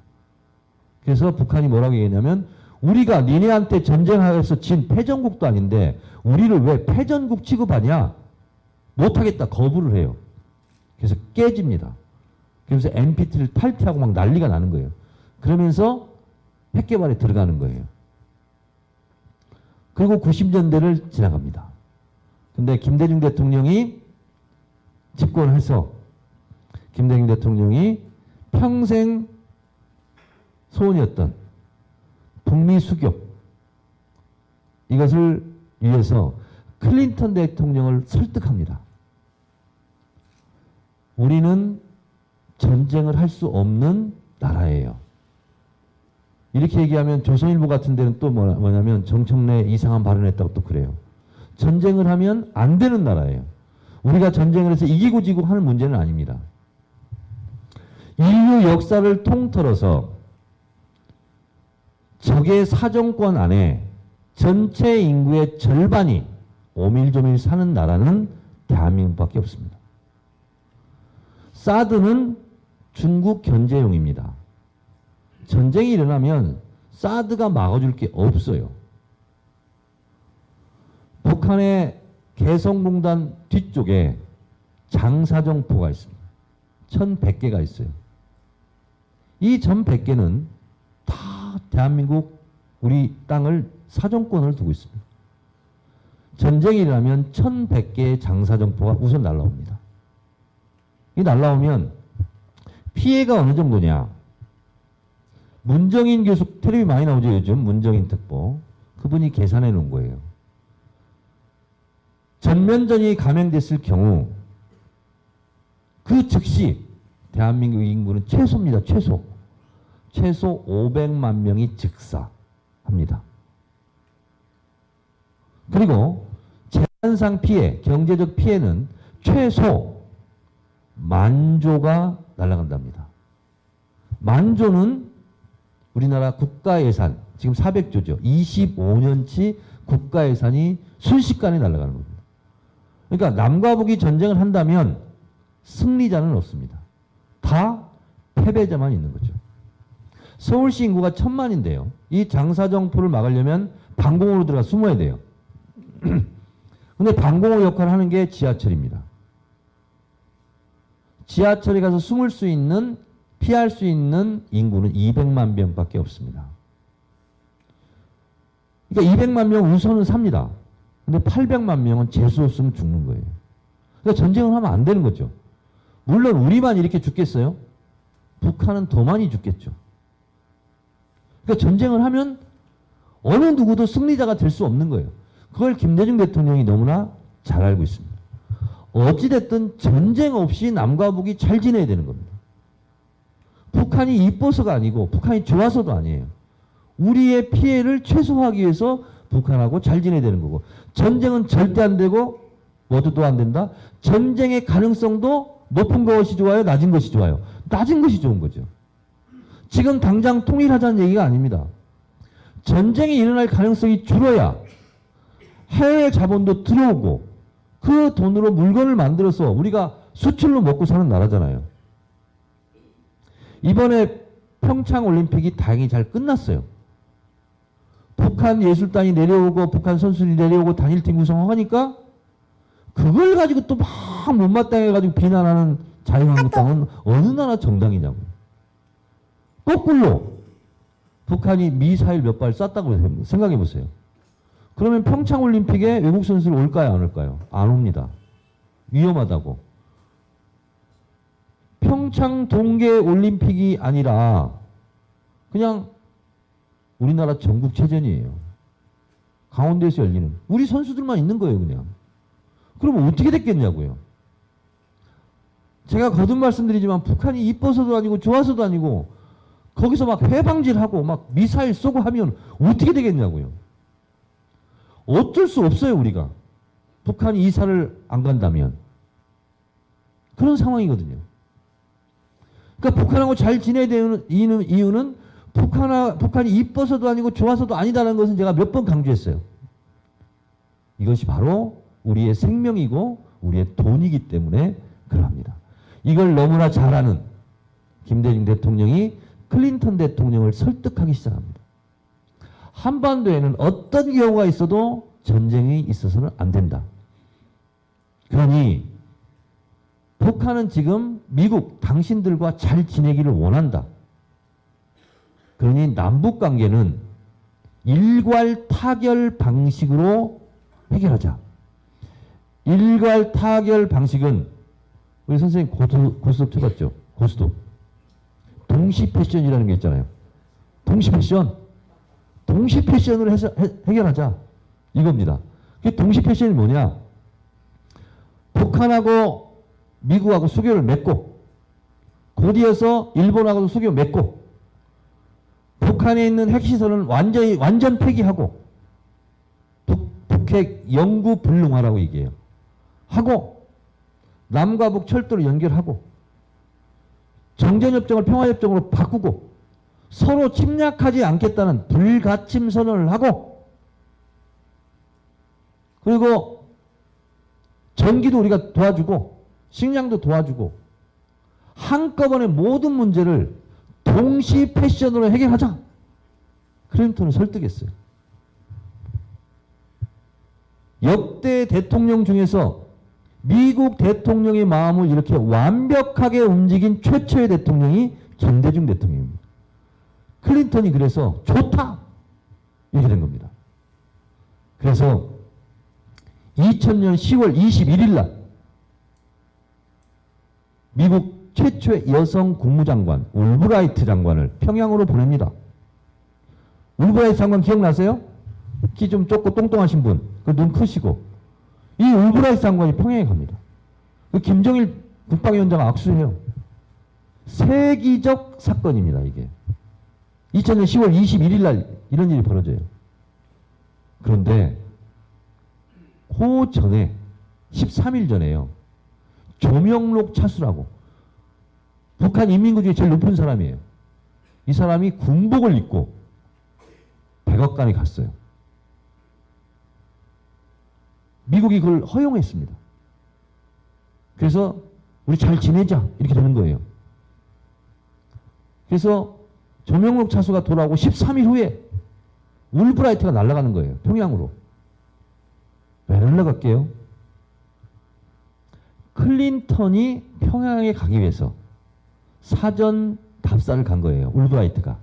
그래서 북한이 뭐라고 얘기했냐면 우리가 니네한테 전쟁하여서 진 패전국도 아닌데 우리를 왜 패전국 취급하냐? 못하겠다. 거부를 해요. 그래서 깨집니다. 그래서 NPT를 탈퇴하고 막 난리가 나는 거예요. 그러면서 핵 개발에 들어가는 거예요. 그리고 90년대를 지나갑니다. 근데 김대중 대통령이 집권해서 김대중 대통령이 평생 소원이었던 북미 수교 이것을 위해서 클린턴 대통령을 설득합니다. 우리는 전쟁을 할 수 없는 나라예요. 이렇게 얘기하면 조선일보 같은 데는 또 뭐냐면 정청래 이상한 발언했다고 또 그래요. 전쟁을 하면 안 되는 나라예요. 우리가 전쟁을 해서 이기고 지고 하는 문제는 아닙니다. 인류 역사를 통틀어서 적의 사정권 안에 전체 인구의 절반이 오밀조밀 사는 나라는 대한민국밖에 없습니다. 사드는 중국 견제용입니다. 전쟁이 일어나면 사드가 막아줄 게 없어요. 북한의 개성공단 뒤쪽에 장사정포가 있습니다. 1100개가 있어요. 이 1100개는 다 대한민국 우리 땅을 사정권을 두고 있습니다. 전쟁이 일어나면 1100개의 장사정포가 우선 날라옵니다. 이 날라오면 피해가 어느 정도냐? 문정인 교수 텔레비 많이 나오죠 요즘. 문정인 특보. 그분이 계산해 놓은 거예요. 전면전이 감행됐을 경우 그 즉시 대한민국 인구는 최소입니다. 최소 500만 명이 즉사합니다. 그리고 상 피해, 경제적 피해는 최소 10,000조가 날아간답니다. 10,000조는 우리나라 국가 예산, 지금 400조죠. 25년치 국가 예산이 순식간에 날아가는 겁니다. 그러니까 남과 북이 전쟁을 한다면 승리자는 없습니다. 다 패배자만 있는 거죠. 서울시 인구가 1,000만인데요. 이 장사정포를 막으려면 방공호로 들어가 숨어야 돼요. 근데 방공호 역할을 하는 게 지하철입니다. 지하철에 가서 숨을 수 있는, 피할 수 있는 인구는 200만 명밖에 없습니다. 그러니까 200만 명 우선은 삽니다. 근데 800만 명은 재수 없으면 죽는 거예요. 그러니까 전쟁을 하면 안 되는 거죠. 물론 우리만 이렇게 죽겠어요? 북한은 더 많이 죽겠죠. 그러니까 전쟁을 하면 어느 누구도 승리자가 될 수 없는 거예요. 그걸 김대중 대통령이 너무나 잘 알고 있습니다. 어찌됐든 전쟁 없이 남과 북이 잘 지내야 되는 겁니다. 북한이 이뻐서가 아니고 북한이 좋아서도 아니에요. 우리의 피해를 최소화하기 위해서 북한하고 잘 지내야 되는 거고, 전쟁은 절대 안 되고 뭐도 안 된다. 전쟁의 가능성도 높은 것이 좋아요, 낮은 것이 좋아요? 낮은 것이 좋은 거죠. 지금 당장 통일하자는 얘기가 아닙니다. 전쟁이 일어날 가능성이 줄어야 해외 자본도 들어오고 그 돈으로 물건을 만들어서 우리가 수출로 먹고 사는 나라잖아요. 이번에 평창 올림픽이 다행히 잘 끝났어요. 북한 예술단이 내려오고 북한 선수들이 내려오고 단일팀 구성하니까 그걸 가지고 또 막 못마땅해가지고 비난하는 자유한국당은 어느 나라 정당이냐고. 거꾸로 북한이 미사일 몇 발 쐈다고 생각해 보세요. 그러면 평창 올림픽에 외국 선수들 올까요, 안 올까요? 안 옵니다. 위험하다고. 평창 동계 올림픽이 아니라 그냥 우리나라 전국체전이에요. 강원도에서 열리는. 우리 선수들만 있는 거예요, 그냥. 그러면 어떻게 됐겠냐고요. 제가 거듭 말씀드리지만 북한이 이뻐서도 아니고 좋아서도 아니고 거기서 막 해방질하고 막 미사일 쏘고 하면 어떻게 되겠냐고요. 어쩔 수 없어요, 우리가. 북한이 이사를 안 간다면. 그런 상황이거든요. 그러니까 북한하고 잘 지내야 되는 이유는 북한이 이뻐서도 아니고 좋아서도 아니다라는 것은 제가 몇 번 강조했어요. 이것이 바로 우리의 생명이고 우리의 돈이기 때문에 그러합니다. 이걸 너무나 잘 아는 김대중 대통령이 클린턴 대통령을 설득하기 시작합니다. 한반도에는 어떤 경우가 있어도 전쟁이 있어서는 안 된다. 그러니 북한은 지금 미국 당신들과 잘 지내기를 원한다. 그러니 남북 관계는 일괄 타결 방식으로 해결하자. 일괄 타결 방식은 우리 선생님 고스톱 쳐봤죠? 고스톱. 동시 패션이라는 게 있잖아요. 동시 패션. 동시 패션으로 해결하자. 이겁니다. 동시 패션이 뭐냐? 북한하고 미국하고 수교를 맺고 곧이어서 일본하고도 수교 맺고 북한에 있는 핵시설은 완전 폐기하고 북핵 영구 불능화라고 얘기해요. 하고 남과 북 철도를 연결하고 정전협정을 평화협정으로 바꾸고 서로 침략하지 않겠다는 불가침 선언을 하고 그리고 전기도 우리가 도와주고 식량도 도와주고 한꺼번에 모든 문제를 동시 패션으로 해결하자. 클린턴을 설득했어요. 역대 대통령 중에서 미국 대통령의 마음을 이렇게 완벽하게 움직인 최초의 대통령이 김대중 대통령입니다. 클린턴이 그래서 좋다 이렇게 된 겁니다. 그래서 2000년 10월 21일 날 미국 최초의 여성 국무장관 올브라이트 장관을 평양으로 보냅니다. 올브라이트 장관 기억나세요? 키 좀 좁고 똥똥하신 분, 그 눈 크시고 이 올브라이트 장관이 평양에 갑니다. 그 김정일 국방위원장과 악수를 해요. 세기적 사건입니다, 이게. 2000년 10월 21일 날 이런 일이 벌어져요. 그런데 그 전에 13일 전에요. 조명록 차수라고 북한 인민군 중에 제일 높은 사람이에요. 이 사람이 군복을 입고 백악관에 갔어요. 미국이 그걸 허용했습니다. 그래서 우리 잘 지내자 이렇게 되는 거예요. 그래서 조명록 차수가 돌아오고 13일 후에 울브라이트가 날아가는 거예요. 평양으로. 왜 날아갈게요? 클린턴이 평양에 가기 위해서 사전 답사를 간 거예요. 울브라이트가.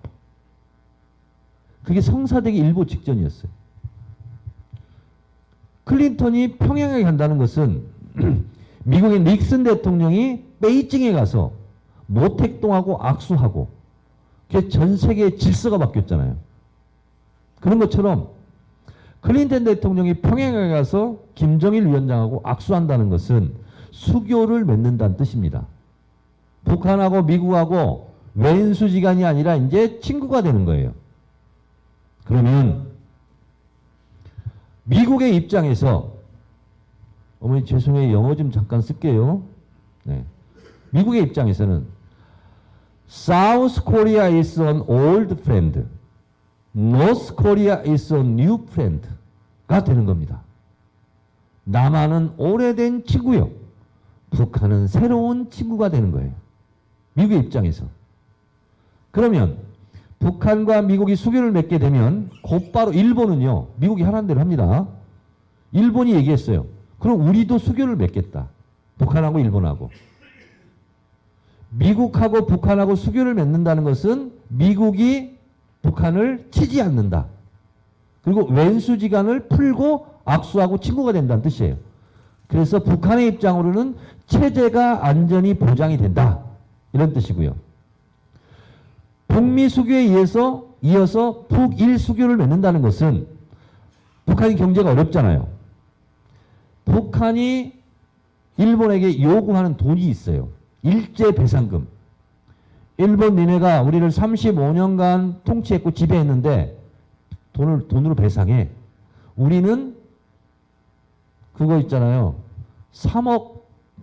그게 성사되기 일보 직전이었어요. 클린턴이 평양에 간다는 것은 미국의 닉슨 대통령이 베이징에 가서 모택동하고 악수하고 전 세계의 질서가 바뀌었잖아요. 그런 것처럼 클린턴 대통령이 평양에 가서 김정일 위원장하고 악수한다는 것은 수교를 맺는다는 뜻입니다. 북한하고 미국하고 왼수지간이 아니라 이제 친구가 되는 거예요. 그러면 미국의 입장에서 어머니 죄송해요. 영어 좀 잠깐 쓸게요. 네. 미국의 입장에서는 South Korea is an old friend. North Korea is a new friend가 되는 겁니다. 남한은 오래된 친구요. 북한은 새로운 친구가 되는 거예요. 미국의 입장에서. 그러면 북한과 미국이 수교를 맺게 되면 곧바로 일본은요. 미국이 하라는 대로 합니다. 일본이 얘기했어요. 그럼 우리도 수교를 맺겠다. 북한하고 일본하고. 미국하고 북한하고 수교를 맺는다는 것은 미국이 북한을 치지 않는다. 그리고 왼수지간을 풀고 악수하고 친구가 된다는 뜻이에요. 그래서 북한의 입장으로는 체제가 안전이 보장이 된다. 이런 뜻이고요. 북미 수교에 이어서 북일 수교를 맺는다는 것은 북한이 경제가 어렵잖아요. 북한이 일본에게 요구하는 돈이 있어요. 일제 배상금. 일본 니네가 우리를 35년간 통치했고 지배했는데 돈으로 배상해. 우리는 그거 있잖아요. 3억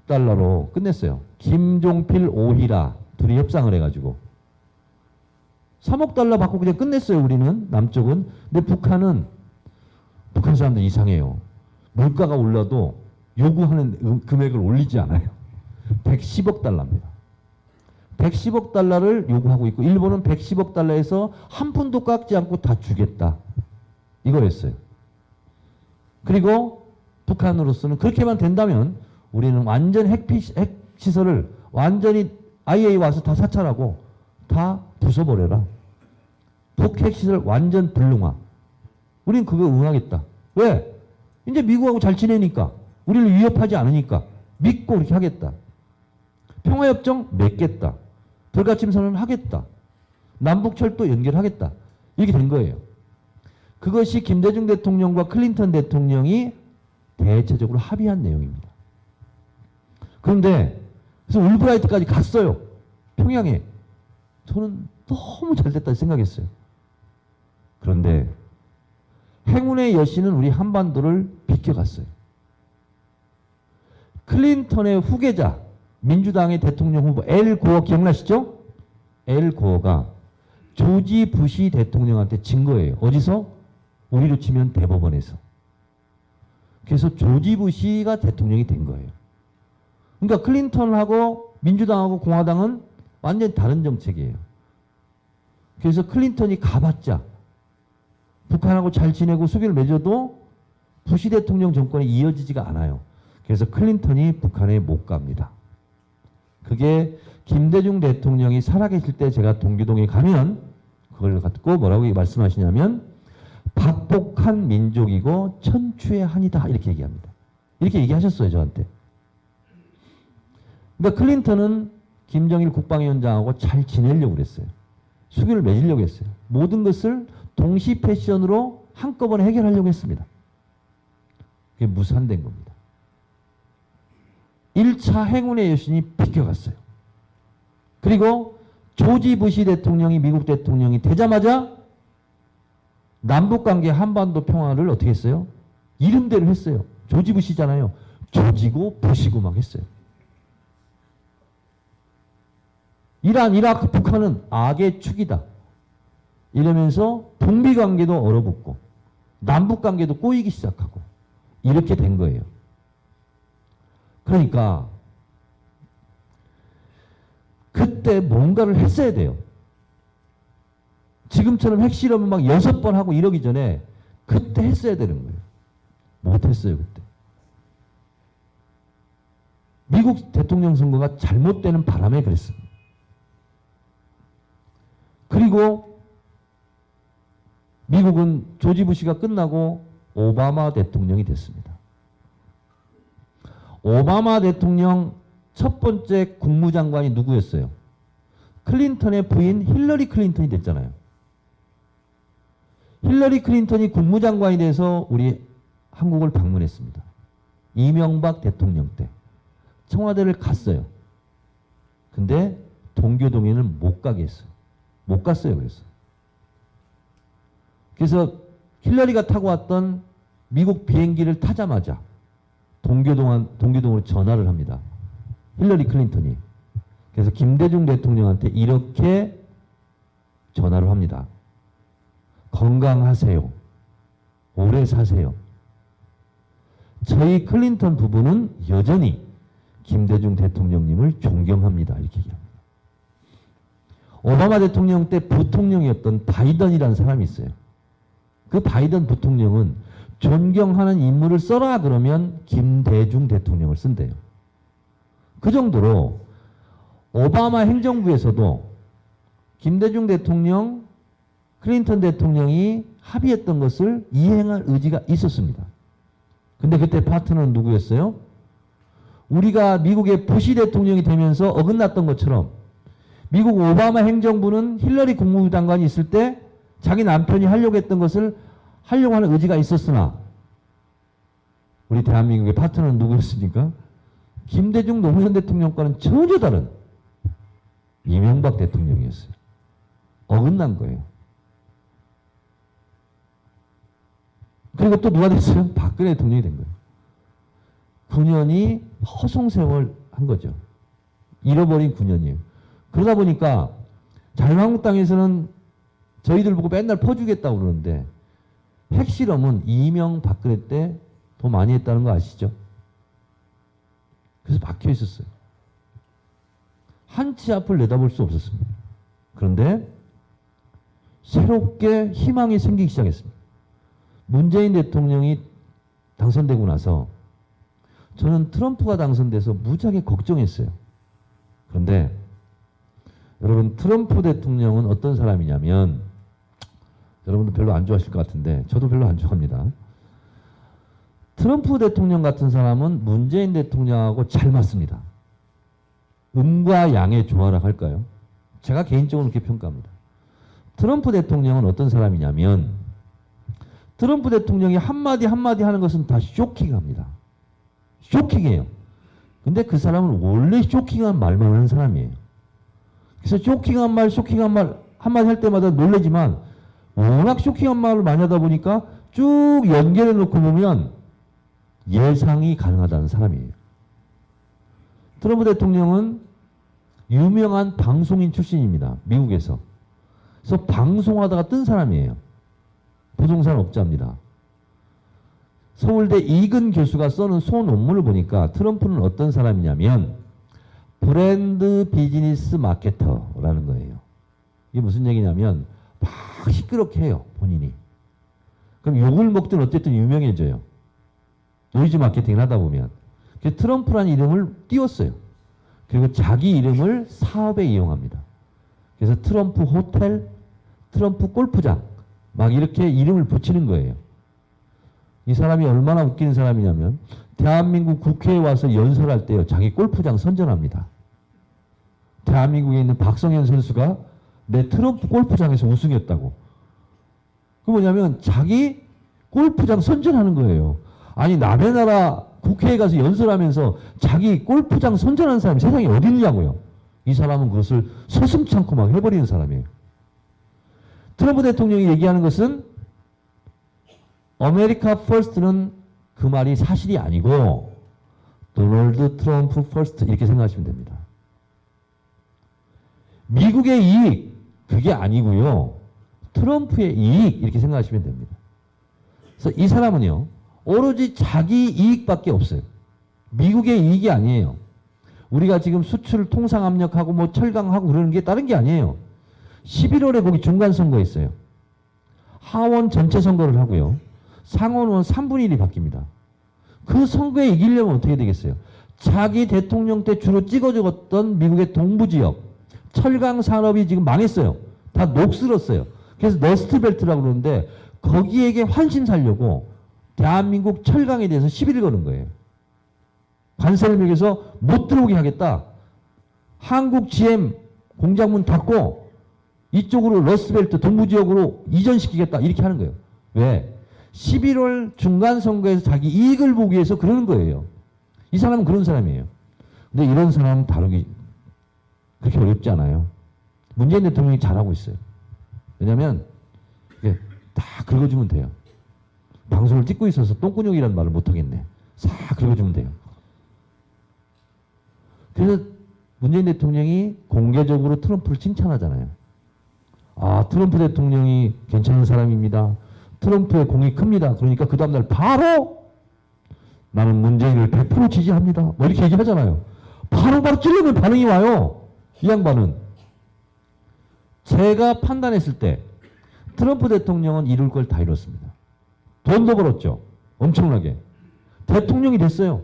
달러로 끝냈어요. 김종필, 오히라 둘이 협상을 해가지고 3억 달러 받고 그냥 끝냈어요. 우리는 남쪽은. 근데 북한 사람들 이상해요. 물가가 올라도 요구하는 금액을 올리지 않아요. 110억 달러입니다. 110억 달러를 요구하고 있고 일본은 110억 달러에서 한 푼도 깎지 않고 다 주겠다. 이거였어요. 그리고 북한으로서는 그렇게만 된다면 우리는 완전 핵시설을 완전히 IAEA 와서 다 사찰하고 다 부숴버려라. 북핵시설 완전 불능화. 우리는 그거 응하겠다. 왜? 이제 미국하고 잘 지내니까. 우리를 위협하지 않으니까. 믿고 그렇게 하겠다. 평화협정 맺겠다. 불가침선언을 하겠다. 남북철도 연결하겠다. 이렇게 된 거예요. 그것이 김대중 대통령과 클린턴 대통령이 대체적으로 합의한 내용입니다. 그런데 그래서 울브라이트까지 갔어요. 평양에. 저는 너무 잘 됐다 생각했어요. 그런데 행운의 여신은 우리 한반도를 비켜갔어요. 클린턴의 후계자 민주당의 대통령 후보 엘 고어 기억나시죠? 엘 고어가 조지 부시 대통령한테 진 거예요. 어디서? 우리로 치면 대법원에서. 그래서 조지 부시가 대통령이 된 거예요. 그러니까 클린턴하고 민주당하고 공화당은 완전히 다른 정책이에요. 그래서 클린턴이 가봤자 북한하고 잘 지내고 수교를 맺어도 부시 대통령 정권이 이어지지가 않아요. 그래서 클린턴이 북한에 못 갑니다. 그게 김대중 대통령이 살아계실 때 제가 동기동에 가면 그걸 갖고 뭐라고 말씀하시냐면 박복한 민족이고 천추의 한이다 이렇게 얘기합니다. 이렇게 얘기하셨어요 저한테. 그러니까 클린턴은 김정일 국방위원장하고 잘 지내려고 그랬어요. 수교를 맺으려고 했어요. 모든 것을 동시 패션으로 한꺼번에 해결하려고 했습니다. 그게 무산된 겁니다. 1차 행운의 여신이 비껴갔어요. 그리고 조지 부시 대통령이 미국 대통령이 되자마자 남북관계 한반도 평화를 어떻게 했어요? 이름대로 했어요. 조지 부시잖아요. 조지고 부시고 막 했어요. 이란, 이라크, 북한은 악의 축이다. 이러면서 북미 관계도 얼어붙고 남북 관계도 꼬이기 시작하고 이렇게 된 거예요. 그러니까 그때 뭔가를 했어야 돼요. 지금처럼 핵실험을 막 6번 하고 이러기 전에 그때 했어야 되는 거예요. 못했어요, 그때. 미국 대통령 선거가 잘못되는 바람에 그랬습니다. 그리고 미국은 조지 부시가 끝나고 오바마 대통령이 됐습니다. 오바마 대통령 첫 번째 국무장관이 누구였어요? 클린턴의 부인 힐러리 클린턴이 됐잖아요. 힐러리 클린턴이 국무장관이 돼서 우리 한국을 방문했습니다. 이명박 대통령 때 청와대를 갔어요. 근데 동교동에는 못 가게 했어요. 못 갔어요. 그래서 힐러리가 타고 왔던 미국 비행기를 타자마자 동교동으로 전화를 합니다. 힐러리 클린턴이. 그래서 김대중 대통령한테 이렇게 전화를 합니다. 건강하세요. 오래 사세요. 저희 클린턴 부부는 여전히 김대중 대통령님을 존경합니다. 이렇게 얘기합니다. 오바마 대통령 때 부통령이었던 바이든이라는 사람이 있어요. 그 바이든 부통령은 존경하는 인물을 써라 그러면 김대중 대통령을 쓴대요. 그 정도로 오바마 행정부에서도 김대중 대통령, 클린턴 대통령이 합의했던 것을 이행할 의지가 있었습니다. 근데 그때 파트너는 누구였어요? 우리가 미국의 부시 대통령이 되면서 어긋났던 것처럼 미국 오바마 행정부는 힐러리 국무장관이 있을 때 자기 남편이 하려고 했던 것을 하려고 하는 의지가 있었으나 우리 대한민국의 파트너는 누구였습니까? 김대중 노무현 대통령과는 전혀 다른 이명박 대통령이었어요. 어긋난 거예요. 그리고 또 누가 됐어요? 박근혜 대통령이 된 거예요. 9년이 허송세월 한 거죠. 잃어버린 9년이에요. 그러다 보니까 자유한국당에서는 저희들 보고 맨날 퍼주겠다고 그러는데 핵실험은 이명박근혜 때 더 많이 했다는 거 아시죠? 그래서 박혀 있었어요. 한치 앞을 내다볼 수 없었습니다. 그런데 새롭게 희망이 생기기 시작했습니다. 문재인 대통령이 당선되고 나서 저는 트럼프가 당선돼서 무지하게 걱정했어요. 그런데 여러분 트럼프 대통령은 어떤 사람이냐면 여러분도 별로 안 좋아하실 것 같은데 저도 별로 안 좋아합니다. 트럼프 대통령 같은 사람은 문재인 대통령하고 잘 맞습니다. 음과 양의 조화라 할까요? 제가 개인적으로 그렇게 평가합니다. 트럼프 대통령은 어떤 사람이냐면 트럼프 대통령이 한마디 한마디 하는 것은 다 쇼킹합니다. 쇼킹해요. 근데 그 사람은 원래 쇼킹한 말만 하는 사람이에요. 그래서 쇼킹한 말 한마디 할 때마다 놀라지만 워낙 쇼킹한 말을 많이 하다 보니까 쭉 연결해 놓고 보면 예상이 가능하다는 사람이에요. 트럼프 대통령은 유명한 방송인 출신입니다. 미국에서. 그래서 방송하다가 뜬 사람이에요. 부동산 업자입니다. 서울대 이근 교수가 써놓은 소논문을 보니까 트럼프는 어떤 사람이냐면 브랜드 비즈니스 마케터라는 거예요. 이게 무슨 얘기냐면 막 시끄럽게 해요. 본인이. 그럼 욕을 먹든 어쨌든 유명해져요. 노이즈 마케팅을 하다 보면. 그래서 트럼프라는 이름을 띄웠어요. 그리고 자기 이름을 사업에 이용합니다. 그래서 트럼프 호텔, 트럼프 골프장 막 이렇게 이름을 붙이는 거예요. 이 사람이 얼마나 웃기는 사람이냐면 대한민국 국회에 와서 연설할 때요. 자기 골프장 선전합니다. 대한민국에 있는 박성현 선수가 내 트럼프 골프장에서 우승했다고. 그 뭐냐면 자기 골프장 선전하는 거예요. 아니 남의 나라 국회에 가서 연설하면서 자기 골프장 선전하는 사람이 세상에 어디 있냐고요. 이 사람은 그것을 서슴지 않고 막 해버리는 사람이에요. 트럼프 대통령이 얘기하는 것은 아메리카 퍼스트는 그 말이 사실이 아니고 도널드 트럼프 퍼스트 이렇게 생각하시면 됩니다. 미국의 이익 그게 아니고요. 트럼프의 이익 이렇게 생각하시면 됩니다. 그래서 이 사람은요. 오로지 자기 이익밖에 없어요. 미국의 이익이 아니에요. 우리가 지금 수출 통상 압력하고 뭐 철강하고 그러는 게 다른 게 아니에요. 11월에 거기 중간 선거 있어요. 하원 전체 선거를 하고요. 상원은 3분의 1이 바뀝니다. 그 선거에 이기려면 어떻게 되겠어요? 자기 대통령 때 주로 찍어주었던 미국의 동부 지역 철강 산업이 지금 망했어요. 다 녹슬었어요. 그래서 러스트벨트라고 그러는데 거기에게 환심 살려고 대한민국 철강에 대해서 시비를 거는 거예요. 관세를 매겨서 못 들어오게 하겠다. 한국 GM 공장문 닫고 이쪽으로 러스트벨트 동부 지역으로 이전시키겠다. 이렇게 하는 거예요. 왜? 11월 중간 선거에서 자기 이익을 보기 위해서 그러는 거예요. 이 사람은 그런 사람이에요. 근데 이런 사람은 다루기 그렇게 어렵지 않아요. 문재인 대통령이 잘하고 있어요. 왜냐하면 이게 다 긁어주면 돼요. 방송을 찍고 있어서 똥구녕이라는 말을 못하겠네. 싹 긁어주면 돼요. 그래서 문재인 대통령이 공개적으로 트럼프를 칭찬하잖아요. 아, 트럼프 대통령이 괜찮은 사람입니다. 트럼프의 공이 큽니다. 그러니까 그 다음날 바로 나는 문재인을 100% 지지합니다. 뭐 이렇게 얘기하잖아요. 바로 찔러면 반응이 와요. 이 양반은. 제가 판단했을 때 트럼프 대통령은 이룰 걸 다 이뤘습니다. 돈도 벌었죠. 엄청나게. 대통령이 됐어요.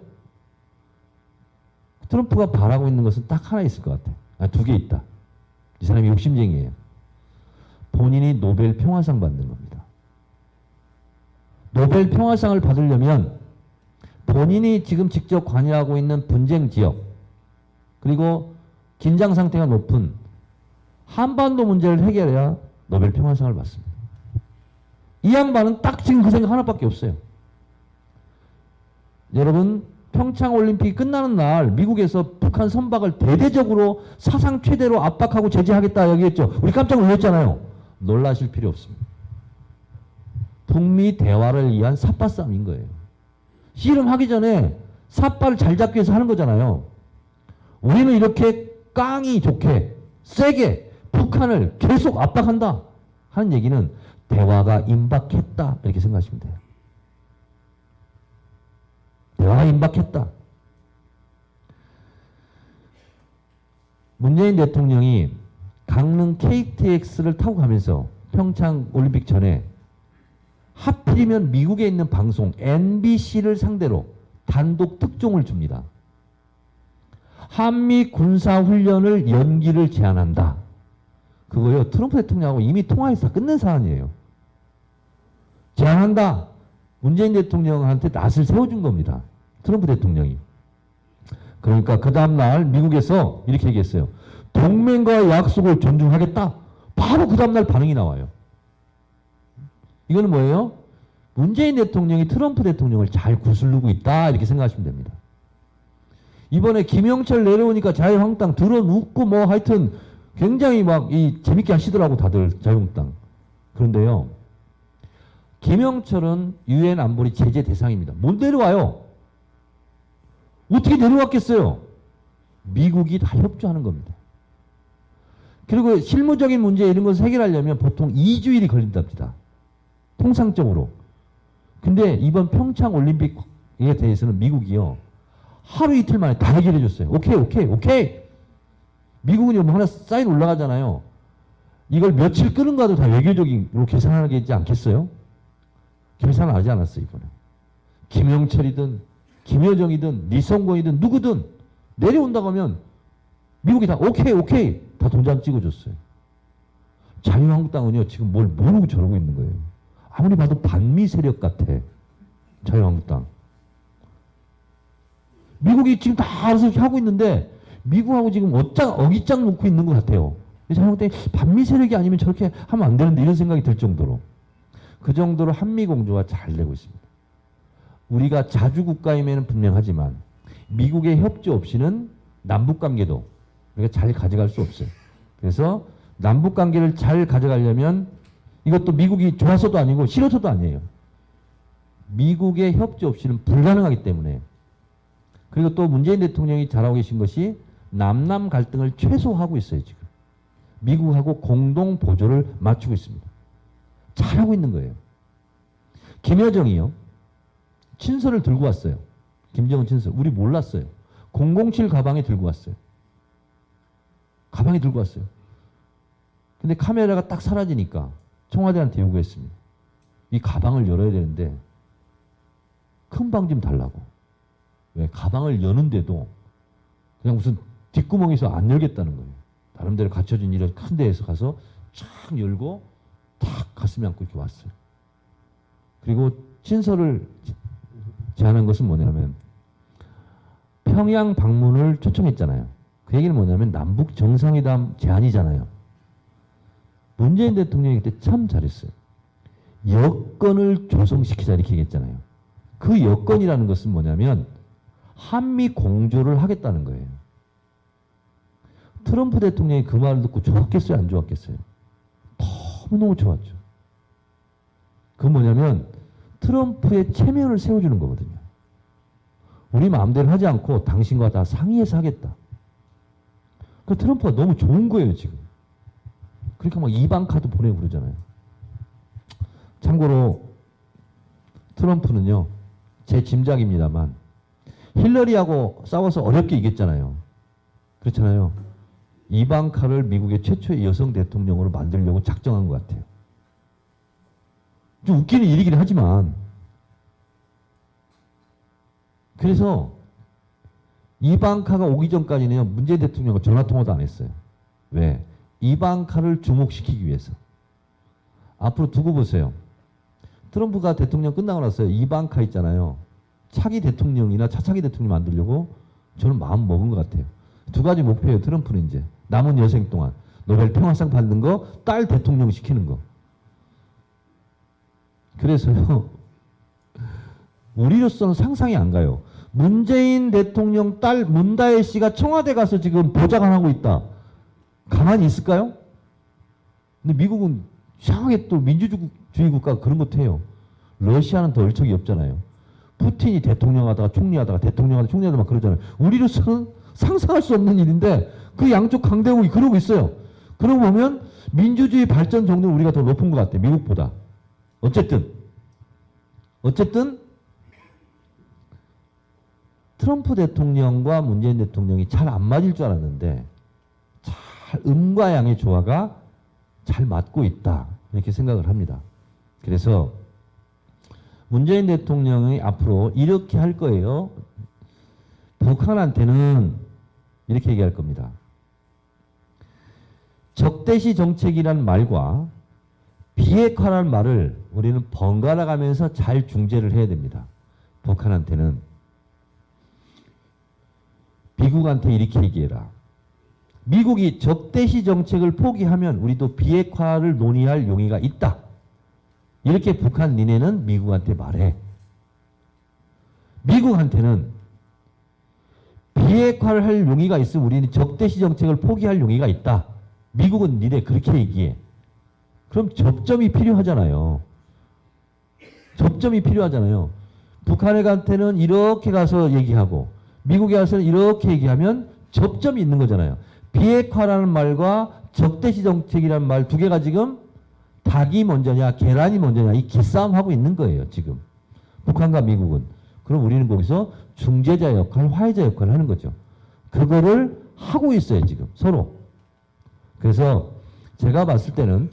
트럼프가 바라고 있는 것은 딱 하나 있을 것 같아. 아, 두 개 있다. 이 사람이 욕심쟁이에요. 본인이 노벨 평화상 받는 겁니다. 노벨 평화상을 받으려면 본인이 지금 직접 관여하고 있는 분쟁 지역 그리고 긴장 상태가 높은 한반도 문제를 해결해야 노벨 평화상을 받습니다. 이 양반은 딱 지금 그 생각 하나밖에 없어요. 여러분 평창 올림픽이 끝나는 날 미국에서 북한 선박을 대대적으로 사상 최대로 압박하고 제재하겠다 얘기했죠. 우리 깜짝 놀랐잖아요. 놀라실 필요 없습니다. 북미 대화를 위한 삿바 싸움인 거예요. 씨름하기 전에 삿바를 잘 잡기 위해서 하는 거잖아요. 우리는 이렇게 깡이 좋게 세게 북한을 계속 압박한다 하는 얘기는 대화가 임박했다 이렇게 생각하시면 돼요. 대화가 임박했다. 문재인 대통령이 강릉 KTX를 타고 가면서 평창 올림픽 전에 하필이면 미국에 있는 방송 NBC를 상대로 단독 특종을 줍니다. 한미 군사훈련을 연기를 제안한다. 그거요. 트럼프 대통령하고 이미 통화해서 끝낸 사안이에요. 제안한다. 문재인 대통령한테 낯을 세워준 겁니다. 트럼프 대통령이. 그러니까 그 다음날 미국에서 이렇게 얘기했어요. 동맹과의 약속을 존중하겠다. 바로 그 다음날 반응이 나와요. 이거는 뭐예요? 문재인 대통령이 트럼프 대통령을 잘 구슬르고 있다 이렇게 생각하시면 됩니다. 이번에 김영철 내려오니까 자유한국당 들어 눕고 뭐 하여튼 굉장히 막 재밌게 하시더라고 다들 자유한국당. 그런데요. 김영철은 유엔 안보리 제재 대상입니다. 못 내려와요. 어떻게 내려왔겠어요? 미국이 다 협조하는 겁니다. 그리고 실무적인 문제 이런 것을 해결하려면 보통 2주일이 걸린답니다. 통상적으로. 근데 이번 평창 올림픽에 대해서는 미국이요. 하루 이틀 만에 다 해결해 줬어요. 오케이. 미국은 뭐 하나 사인 올라가잖아요. 이걸 며칠 끄는가도 다 외교적으로 계산하겠지 않겠어요? 계산을 하지 않았어요, 이번에. 김영철이든 김여정이든 리성공이든 누구든 내려온다고 하면 미국이 다 오케이 다 도장 찍어줬어요. 자유한국당은요 지금 뭘 모르고 저러고 있는 거예요. 아무리 봐도 반미 세력 같아. 자유한국당. 미국이 지금 다 알아서 이렇게 하고 있는데 미국하고 지금 어깃장 놓고 있는 것 같아요. 자유한국당이 반미 세력이 아니면 저렇게 하면 안 되는데 이런 생각이 들 정도로. 그 정도로 한미공조가 잘 되고 있습니다. 우리가 자주국가임에는 분명하지만 미국의 협조 없이는 남북관계도 우리가 잘 가져갈 수 없어요. 그래서 남북관계를 잘 가져가려면 이것도 미국이 좋아서도 아니고 싫어서도 아니에요. 미국의 협조 없이는 불가능하기 때문에. 그리고 또 문재인 대통령이 잘하고 계신 것이 남남 갈등을 최소화하고 있어요. 지금 미국하고 공동 보조를 맞추고 있습니다. 잘하고 있는 거예요. 김여정이요, 친서를 들고 왔어요. 김정은 친서. 우리 몰랐어요. 007 가방에 들고 왔어요. 가방에 들고 왔어요. 근데 카메라가 딱 사라지니까 청와대한테 요구했습니다. 이 가방을 열어야 되는데 큰 방 좀 달라고. 왜? 가방을 여는데도 그냥 무슨 뒷구멍에서 안 열겠다는 거예요. 나름대로 갖춰진 이런 큰 데에서 가서 쫙 열고 탁 가슴에 안고 이렇게 왔어요. 그리고 친서를 제안한 것은 뭐냐면 평양 방문을 초청했잖아요. 그 얘기는 뭐냐면 남북 정상회담 제안이잖아요. 문재인 대통령이 그때 참 잘했어요. 여건을 조성시키자 이렇게 얘기했잖아요. 그 여건이라는 것은 뭐냐면 한미 공조를 하겠다는 거예요. 트럼프 대통령이 그 말을 듣고 좋았겠어요, 안 좋았겠어요? 너무너무 좋았죠. 그건 뭐냐면 트럼프의 체면을 세워주는 거거든요. 우리 마음대로 하지 않고 당신과 다 상의해서 하겠다. 그 트럼프가 너무 좋은 거예요, 지금. 그러니까 막 이방카도 보내고 그러잖아요. 참고로 트럼프는요, 제 짐작입니다만 힐러리하고 싸워서 어렵게 이겼잖아요. 그렇잖아요. 이방카를 미국의 최초의 여성 대통령으로 만들려고 작정한 것 같아요. 좀 웃기는 일이긴 하지만 그래서 이방카가 오기 전까지는 문재인 대통령과 전화통화도 안 했어요. 왜? 이방카를 주목시키기 위해서. 앞으로 두고 보세요. 트럼프가 대통령 끝나고 나서 이방카 있잖아요. 차기 대통령이나 차차기 대통령 만들려고 저는 마음 먹은 것 같아요. 두 가지 목표예요. 트럼프는 이제 남은 여생 동안 노벨 평화상 받는 거, 딸 대통령 시키는 거. 그래서요, 우리로서는 상상이 안 가요. 문재인 대통령 딸 문다혜 씨가 청와대 가서 지금 보좌관하고 있다. 가만히 있을까요? 근데 미국은 이상하게 또 민주주의 국가가 그런 것도 해요. 러시아는 더 얼척이 없잖아요. 푸틴이 대통령 하다가 총리 하다가 대통령 하다가 총리 하다가 막 그러잖아요. 우리로서는 상상할 수 없는 일인데 그 양쪽 강대국이 그러고 있어요. 그러고 보면 민주주의 발전 정도는 우리가 더 높은 것 같아요. 미국보다. 어쨌든 트럼프 대통령과 문재인 대통령이 잘 안 맞을 줄 알았는데 잘 음과 양의 조화가 잘 맞고 있다. 이렇게 생각을 합니다. 그래서 문재인 대통령이 앞으로 이렇게 할 거예요. 북한한테는 이렇게 얘기할 겁니다. 적대시 정책이란 말과 비핵화라는 말을 우리는 번갈아 가면서 잘 중재를 해야 됩니다. 북한한테는 미국한테 이렇게 얘기해라. 미국이 적대시 정책을 포기하면 우리도 비핵화를 논의할 용의가 있다. 이렇게 북한 니네는 미국한테 말해. 미국한테는 비핵화를 할 용의가 있으면 우리는 적대시 정책을 포기할 용의가 있다. 미국은 니네 그렇게 얘기해. 그럼 접점이 필요하잖아요. 접점이 필요하잖아요. 북한한테는 이렇게 가서 얘기하고 미국에 가서는 이렇게 얘기하면 접점이 있는 거잖아요. 비핵화라는 말과 적대시 정책이라는 말 두 개가 지금 닭이 먼저냐 계란이 먼저냐 이 기싸움하고 있는 거예요. 지금 북한과 미국은. 그럼 우리는 거기서 중재자 역할, 화해자 역할을 하는 거죠. 그거를 하고 있어요. 지금 서로. 그래서 제가 봤을 때는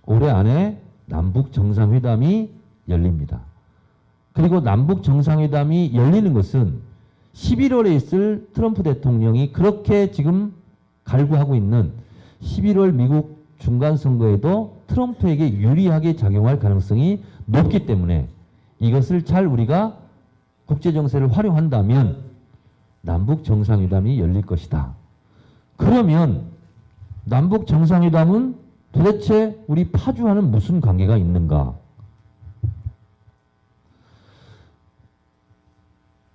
올해 안에 남북 정상회담이 열립니다. 그리고 남북 정상회담이 열리는 것은 11월에 있을 트럼프 대통령이 그렇게 지금 갈구하고 있는 11월 미국 중간선거에도 트럼프에게 유리하게 작용할 가능성이 높기 때문에 이것을 잘 우리가 국제정세를 활용한다면 남북 정상회담이 열릴 것이다. 그러면 남북 정상회담은 도대체 우리 파주와는 무슨 관계가 있는가?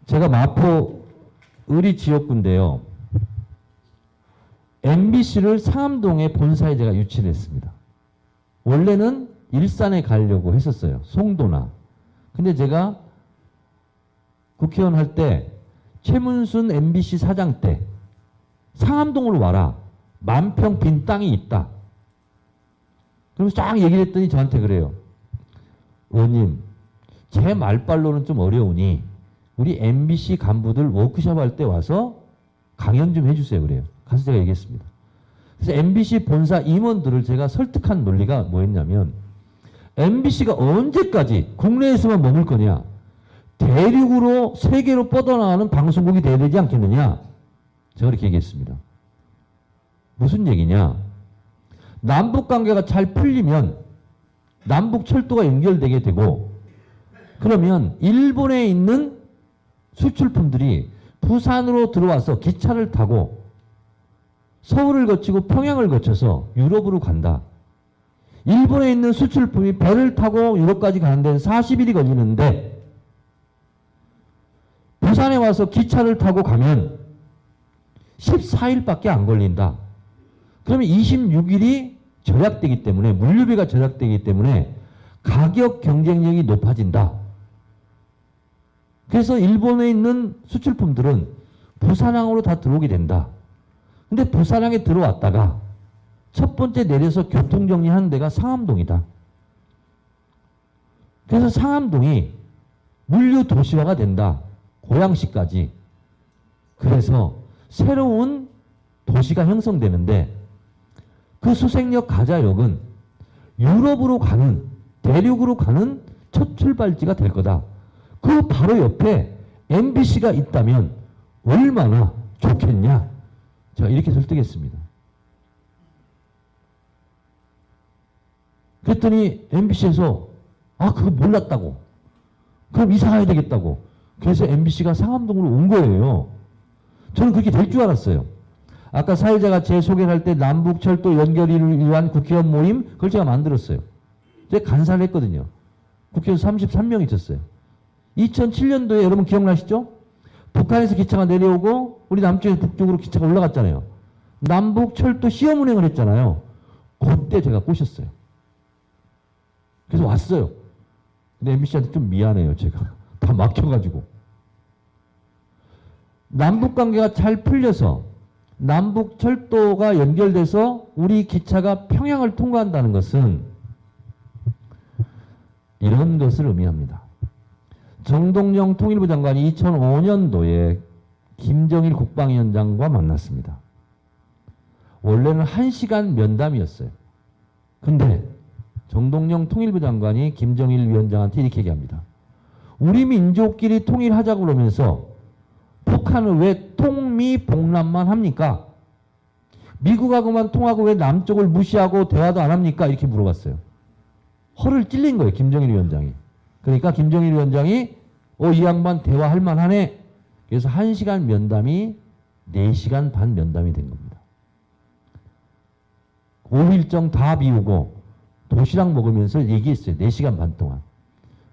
제가 마포 의리 지역구인데요. MBC를 상암동에 본사에 제가 유치를 했습니다. 원래는 일산에 가려고 했었어요. 송도나. 근데 제가 국회의원 할 때 최문순 MBC 사장 때 상암동으로 와라. 만평 빈 땅이 있다. 그러면서 쫙 얘기를 했더니 저한테 그래요. 의원님, 제 말발로는 좀 어려우니 우리 MBC 간부들 워크숍 할 때 와서 강연 좀 해주세요. 그래요. 가서 제가 얘기했습니다. 그래서 MBC 본사 임원들을 제가 설득한 논리가 뭐였냐면 MBC가 언제까지 국내에서만 머물 거냐. 대륙으로 세계로 뻗어나가는 방송국이 돼야 되지 않겠느냐. 제가 그렇게 얘기했습니다. 무슨 얘기냐. 남북관계가 잘 풀리면 남북철도가 연결되게 되고 그러면 일본에 있는 수출품들이 부산으로 들어와서 기차를 타고 서울을 거치고 평양을 거쳐서 유럽으로 간다. 일본에 있는 수출품이 배를 타고 유럽까지 가는 데는 40일이 걸리는데 부산에 와서 기차를 타고 가면 14일밖에 안 걸린다. 그러면 26일이 절약되기 때문에 물류비가 절약되기 때문에 가격 경쟁력이 높아진다. 그래서 일본에 있는 수출품들은 부산항으로 다 들어오게 된다. 근데 부산항에 들어왔다가 첫 번째 내려서 교통정리하는 데가 상암동이다. 그래서 상암동이 물류 도시화가 된다. 고양시까지. 그래서 새로운 도시가 형성되는데 그 수색역 가자역은 유럽으로 가는 대륙으로 가는 첫 출발지가 될 거다. 그 바로 옆에 MBC가 있다면 얼마나 좋겠냐. 제가 이렇게 설득했습니다. 그랬더니 MBC에서 그거 몰랐다고. 그럼 이사 가야 되겠다고. 그래서 MBC가 상암동으로 온 거예요. 저는 그렇게 될 줄 알았어요. 아까 사회자가 제 소개를 할 때 남북철도 연결을 위한 국회의원 모임 그걸 제가 만들었어요. 제가 간사를 했거든요. 국회의원 33명 있었어요. 2007년도에 여러분 기억나시죠? 북한에서 기차가 내려오고 우리 남쪽에서 북쪽으로 기차가 올라갔잖아요. 남북철도 시험운행을 했잖아요. 그때 제가 꼬셨어요. 그래서 왔어요. 근데 MBC한테 좀 미안해요. 제가 다 막혀가지고. 남북관계가 잘 풀려서 남북철도가 연결돼서 우리 기차가 평양을 통과한다는 것은 이런 것을 의미합니다. 정동영 통일부 장관이 2005년도에 김정일 국방위원장과 만났습니다. 원래는 1시간 면담이었어요. 근데 정동영 통일부 장관이 김정일 위원장한테 이렇게 얘기합니다. 우리 민족끼리 통일하자고 그러면서 북한은 왜 통미봉남만 합니까? 미국하고만 통하고 왜 남쪽을 무시하고 대화도 안 합니까? 이렇게 물어봤어요. 허를 찔린 거예요. 김정일 위원장이. 그러니까 김정일 위원장이 이 양반 대화할 만하네. 그래서 1시간 면담이 4시간 반 면담이 된 겁니다. 오후 일정 다 비우고 도시락 먹으면서 얘기했어요. 4시간 반 동안.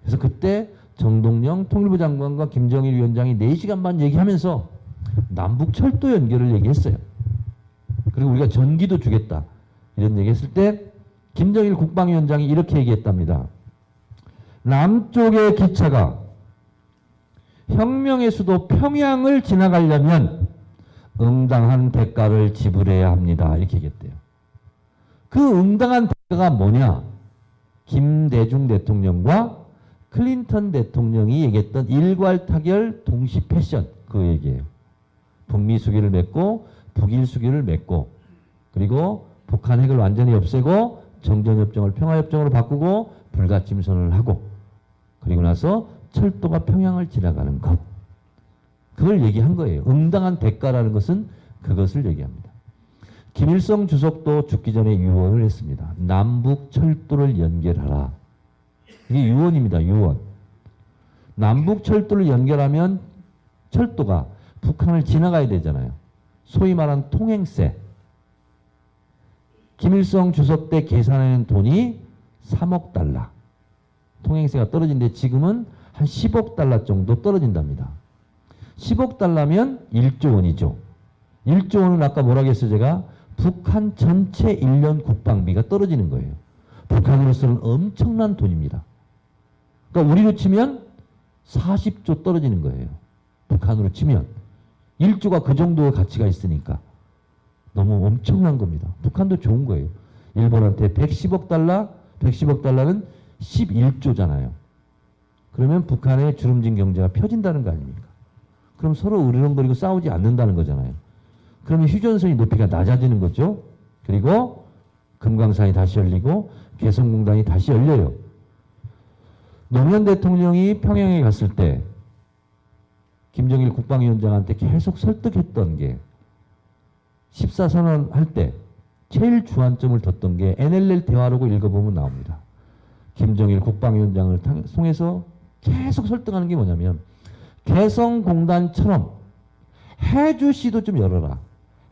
그래서 그때 정동영 통일부 장관과 김정일 위원장이 4시간 반 얘기하면서 남북철도 연결을 얘기했어요. 그리고 우리가 전기도 주겠다. 이런 얘기했을 때 김정일 국방위원장이 이렇게 얘기했답니다. 남쪽의 기차가 혁명의 수도 평양을 지나가려면 응당한 대가를 지불해야 합니다. 이렇게 얘기했대요. 그 응당한 대가가 뭐냐? 김대중 대통령과 클린턴 대통령이 얘기했던 일괄 타결 동시 패션 그 얘기예요. 북미 수교를 맺고 북일 수교를 맺고 그리고 북한 핵을 완전히 없애고 정전협정을 평화협정으로 바꾸고 불가침선언을 하고 그리고 나서 철도가 평양을 지나가는 것. 그걸 얘기한 거예요. 응당한 대가라는 것은 그것을 얘기합니다. 김일성 주석도 죽기 전에 유언을 했습니다. 남북 철도를 연결하라. 이게 유언입니다. 유언. 남북 철도를 연결하면 철도가 북한을 지나가야 되잖아요. 소위 말하는 통행세. 김일성 주석 때 계산하는 돈이 3억 달러. 통행세가 떨어진데 지금은 한 10억 달러 정도 떨어진답니다. 10억 달러면 1조 원이죠. 1조 원은 아까 뭐라고 했어요 제가? 북한 전체 1년 국방비가 떨어지는 거예요. 북한으로서는 엄청난 돈입니다. 그러니까 우리로 치면 40조 떨어지는 거예요. 북한으로 치면. 1조가 그 정도의 가치가 있으니까. 너무 엄청난 겁니다. 북한도 좋은 거예요. 일본한테 110억 달러, 110억 달러는 11조잖아요. 그러면 북한의 주름진 경제가 펴진다는 거 아닙니까? 그럼 서로 으르렁거리고 싸우지 않는다는 거잖아요. 그러면 휴전선이 높이가 낮아지는 거죠. 그리고 금강산이 다시 열리고 개성공단이 다시 열려요. 노무현 대통령이 평양에 갔을 때 김정일 국방위원장한테 계속 설득했던 게 14선언 할 때 제일 주안점을 뒀던 게 NLL 대화록을 읽어보면 나옵니다. 김정일 국방위원장을 통해서 계속 설득하는 게 뭐냐면 개성공단처럼 해주시도 좀 열어라.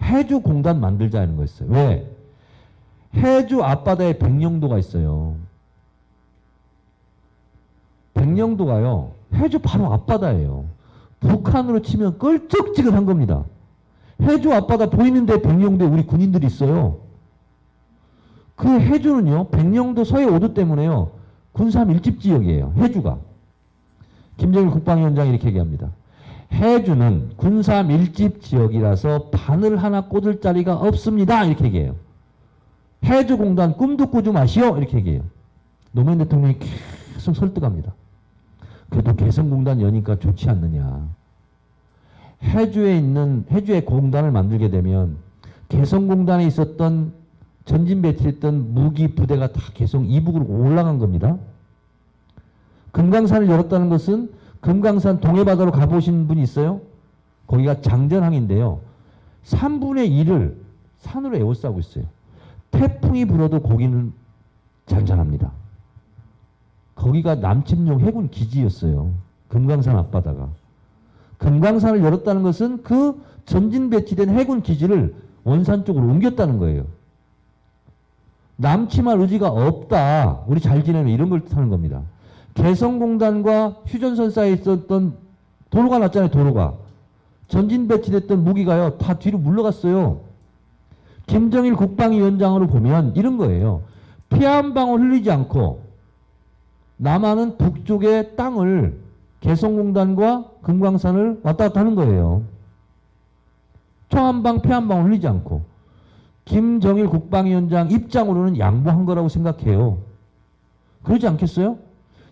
해주공단 만들자는 거였어요. 왜? 해주 앞바다에 백령도가 있어요. 백령도가요. 해주 바로 앞바다예요. 북한으로 치면 껄쩍지근한 겁니다. 해주 앞바다 보이는데 백령도에 우리 군인들이 있어요. 그 해주는요. 백령도 서해 오도 때문에요. 군사 밀집 지역이에요. 해주가. 김정일 국방위원장이 이렇게 얘기합니다. 해주는 군사 밀집 지역이라서 바늘 하나 꽂을 자리가 없습니다. 이렇게 얘기해요. 해주공단 꿈도 꾸지 마시오. 이렇게 얘기해요. 노무현 대통령이 계속 설득합니다. 그래도 개성공단 여니까 좋지 않느냐. 해주에 공단을 만들게 되면 개성공단에 있었던 전진 배치했던 무기 부대가 다 개성 이북으로 올라간 겁니다. 금강산을 열었다는 것은 금강산 동해바다로 가보신 분이 있어요? 거기가 장전항인데요. 3분의 1을 산으로 에워싸고 있어요. 태풍이 불어도 거기는 잔잔합니다. 거기가 남침용 해군 기지였어요. 금강산 앞바다가. 금강산을 열었다는 것은 그 전진 배치된 해군 기지를 원산 쪽으로 옮겼다는 거예요. 남침할 의지가 없다. 우리 잘 지내면 이런 걸 뜻하는 겁니다. 개성공단과 휴전선 사이에 있었던 도로가 났잖아요. 도로가. 전진 배치됐던 무기가요. 다 뒤로 물러갔어요. 김정일 국방위원장으로 보면 이런 거예요. 피 한 방울 흘리지 않고 남한은 북쪽의 땅을 개성공단과 금강산을 왔다 갔다 하는 거예요. 초 한 방, 피 한 방울 흘리지 않고. 김정일 국방위원장 입장으로는 양보한 거라고 생각해요. 그러지 않겠어요?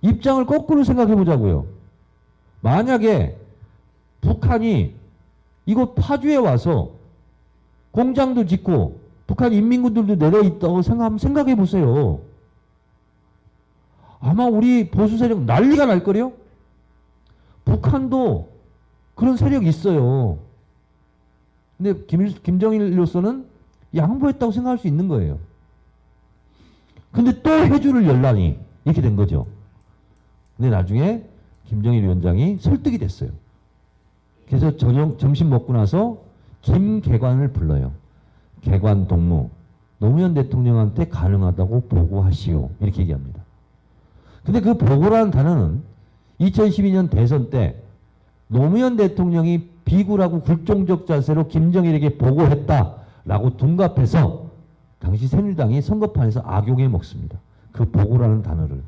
입장을 거꾸로 생각해 보자고요. 만약에 북한이 이곳 파주에 와서 공장도 짓고 북한 인민군들도 내려있다고 생각해 보세요. 아마 우리 보수 세력 난리가 날 거래요. 북한도 그런 세력이 있어요. 근데 김정일로서는 양보했다고 생각할 수 있는 거예요. 근데 또 해주를 열라니 이렇게 된 거죠. 근데 나중에 김정일 위원장이 설득이 됐어요. 그래서 점심 먹고 나서 김계관을 불러요. 계관 동무, 노무현 대통령한테 가능하다고 보고하시오. 이렇게 얘기합니다. 근데 그 보고라는 단어는 2012년 대선 때 노무현 대통령이 비굴하고 굴종적 자세로 김정일에게 보고했다라고 둔갑해서 당시 새누리당이 선거판에서 악용해 먹습니다. 그 보고라는 단어를.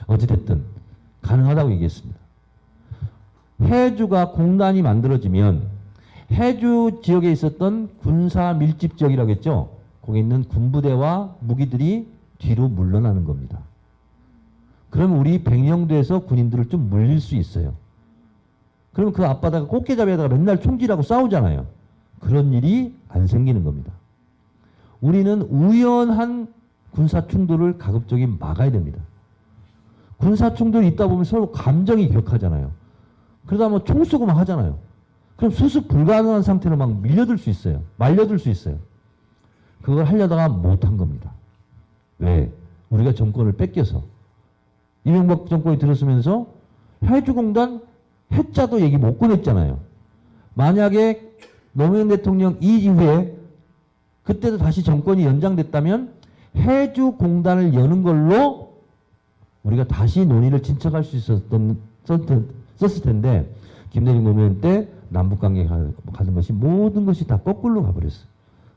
어찌됐든 가능하다고 얘기했습니다. 해주가 공단이 만들어지면 해주 지역에 있었던 군사 밀집 지역이라고 했죠. 거기 있는 군부대와 무기들이 뒤로 물러나는 겁니다. 그러면 우리 백령도에서 군인들을 좀 물릴 수 있어요. 그러면 그 앞바다가 꽃게잡이에다가 맨날 총질하고 싸우잖아요. 그런 일이 안 생기는 겁니다. 우리는 우연한 군사 충돌을 가급적이 막아야 됩니다. 군사 충돌이 있다 보면 서로 감정이 격하잖아요. 그러다 뭐 총 쏘고 막 하잖아요. 그럼 수습 불가능한 상태로 막 밀려들 수 있어요. 말려들 수 있어요. 그걸 하려다가 못한 겁니다. 왜? 우리가 정권을 뺏겨서. 이명박 정권이 들었으면서 해주공단 해자도 얘기 못 꺼냈잖아요. 만약에 노무현 대통령 이후에 그때도 다시 정권이 연장됐다면 해주공단을 여는 걸로 우리가 다시 논의를 진척할 수 썼을 텐데 김대중 노무현 때 남북관계 가는 것이 모든 것이 다 거꾸로 가버렸어요.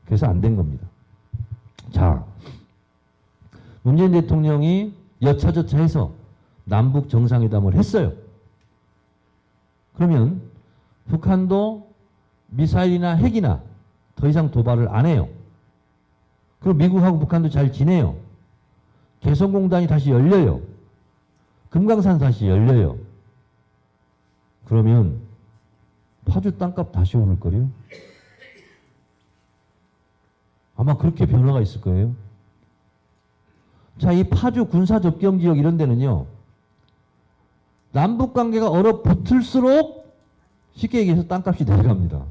그래서 안 된 겁니다. 자, 문재인 대통령이 여차저차 해서 남북 정상회담을 했어요. 그러면 북한도 미사일이나 핵이나 더 이상 도발을 안 해요. 그리고 미국하고 북한도 잘 지내요. 개성공단이 다시 열려요. 금강산 다시 열려요. 그러면 파주 땅값 다시 오를 거예요? 아마 그렇게 변화가 있을 거예요. 자, 이 파주 군사접경 지역 이런 데는요, 남북 관계가 얼어붙을수록 쉽게 얘기해서 땅값이 내려갑니다.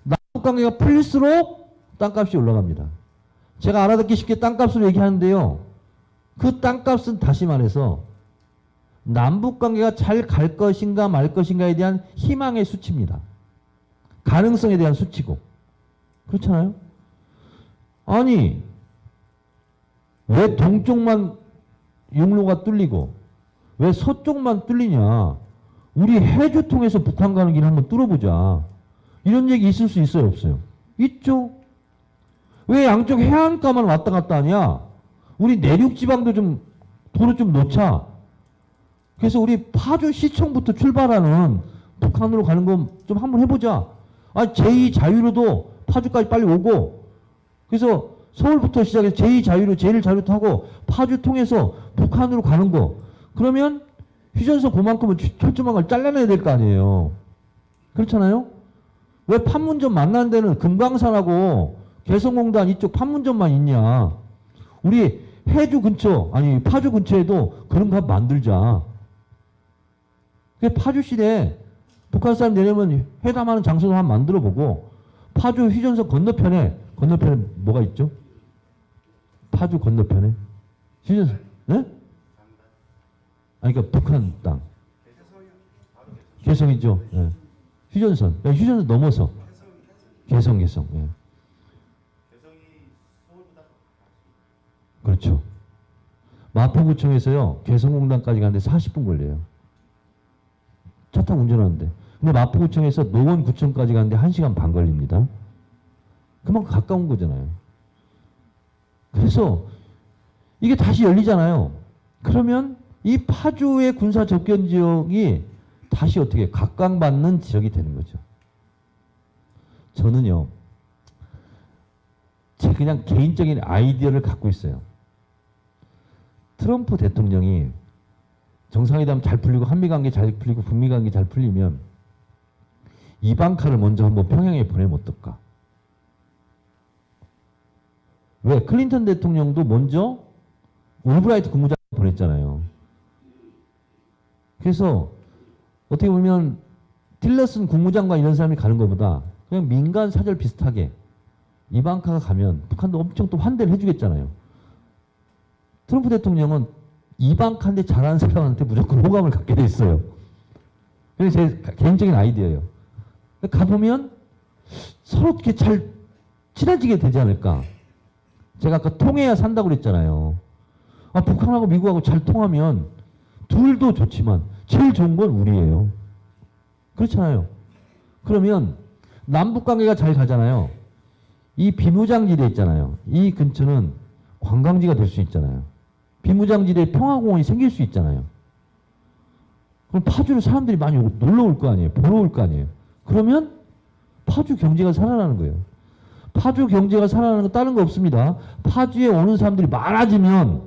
남북 관계가 풀릴수록 땅값이 올라갑니다. 제가 알아듣기 쉽게 땅값을 얘기하는데요, 그 땅값은 다시 말해서 남북 관계가 잘 갈 것인가 말 것인가에 대한 희망의 수치입니다. 가능성에 대한 수치고. 그렇잖아요? 아니, 왜 동쪽만 육로가 뚫리고 왜 서쪽만 뚫리냐? 우리 해주 통해서 북한 가는 길 한번 뚫어보자. 이런 얘기 있을 수 있어요, 없어요? 있죠. 왜 양쪽 해안가만 왔다 갔다 하냐? 우리 내륙 지방도 좀 도로 좀 놓자. 그래서 우리 파주 시청부터 출발하는 북한으로 가는 거 좀 한번 해보자. 아, 제2 자유로도 파주까지 빨리 오고, 그래서 서울부터 시작해서 제2 자유로, 제1 자유로 타고 파주 통해서 북한으로 가는 거. 그러면 휴전선 그만큼은 철조망을 잘라내야 될 거 아니에요. 그렇잖아요? 왜 판문점 만나는 데는 금강산하고 개성공단 이쪽 판문점만 있냐? 우리 해주 근처, 아니 파주 근처에도 그런 거 만들자. 파주시내 북한 사람 내려면 회담하는 장소도 한번 만들어보고, 파주 휴전선 건너편에 뭐가 있죠? 파주 건너편에 휴전선, 네? 아니 그러니까 북한 땅. 개성이죠. 예. 휴전선. 휴전선 넘어서 개성. 예. 그렇죠. 마포구청에서요 개성공단까지 가는데 40분 걸려요. 차 타고 운전하는데. 근데 마포구청에서 노원구청까지 가는데 1시간 반 걸립니다. 그만큼 가까운 거잖아요. 그래서 이게 다시 열리잖아요. 그러면 이 파주의 군사 접견 지역이 다시 어떻게 각광받는 지역이 되는 거죠. 저는요, 제 그냥 개인적인 아이디어를 갖고 있어요. 트럼프 대통령이 정상회담 잘 풀리고 한미관계 잘 풀리고 북미관계 잘 풀리면 이방카를 먼저 한번 평양에 보내면 어떨까? 왜? 클린턴 대통령도 먼저 올브라이트 국무장관 보냈잖아요. 그래서 어떻게 보면 틸러슨 국무장관 이런 사람이 가는 것보다 그냥 민간 사절 비슷하게 이방카가 가면 북한도 엄청 또 환대를 해주겠잖아요. 트럼프 대통령은 이방카인데 잘하는 사람한테 무조건 호감을 갖게 돼 있어요. 그게 제 개인적인 아이디어예요. 가보면 서로 이렇게 잘 친해지게 되지 않을까. 제가 아까 통해야 산다고 그랬잖아요. 아, 북한하고 미국하고 잘 통하면 둘도 좋지만 제일 좋은 건 우리예요. 그렇잖아요. 그러면 남북관계가 잘 가잖아요. 이 비무장지대 있잖아요. 이 근처는 관광지가 될 수 있잖아요. 비무장지대에 평화공원이 생길 수 있잖아요. 그럼 파주로 사람들이 많이 오고 놀러 올 거 아니에요. 보러 올 거 아니에요. 그러면 파주 경제가 살아나는 거예요. 파주 경제가 살아나는 건 다른 거 없습니다. 파주에 오는 사람들이 많아지면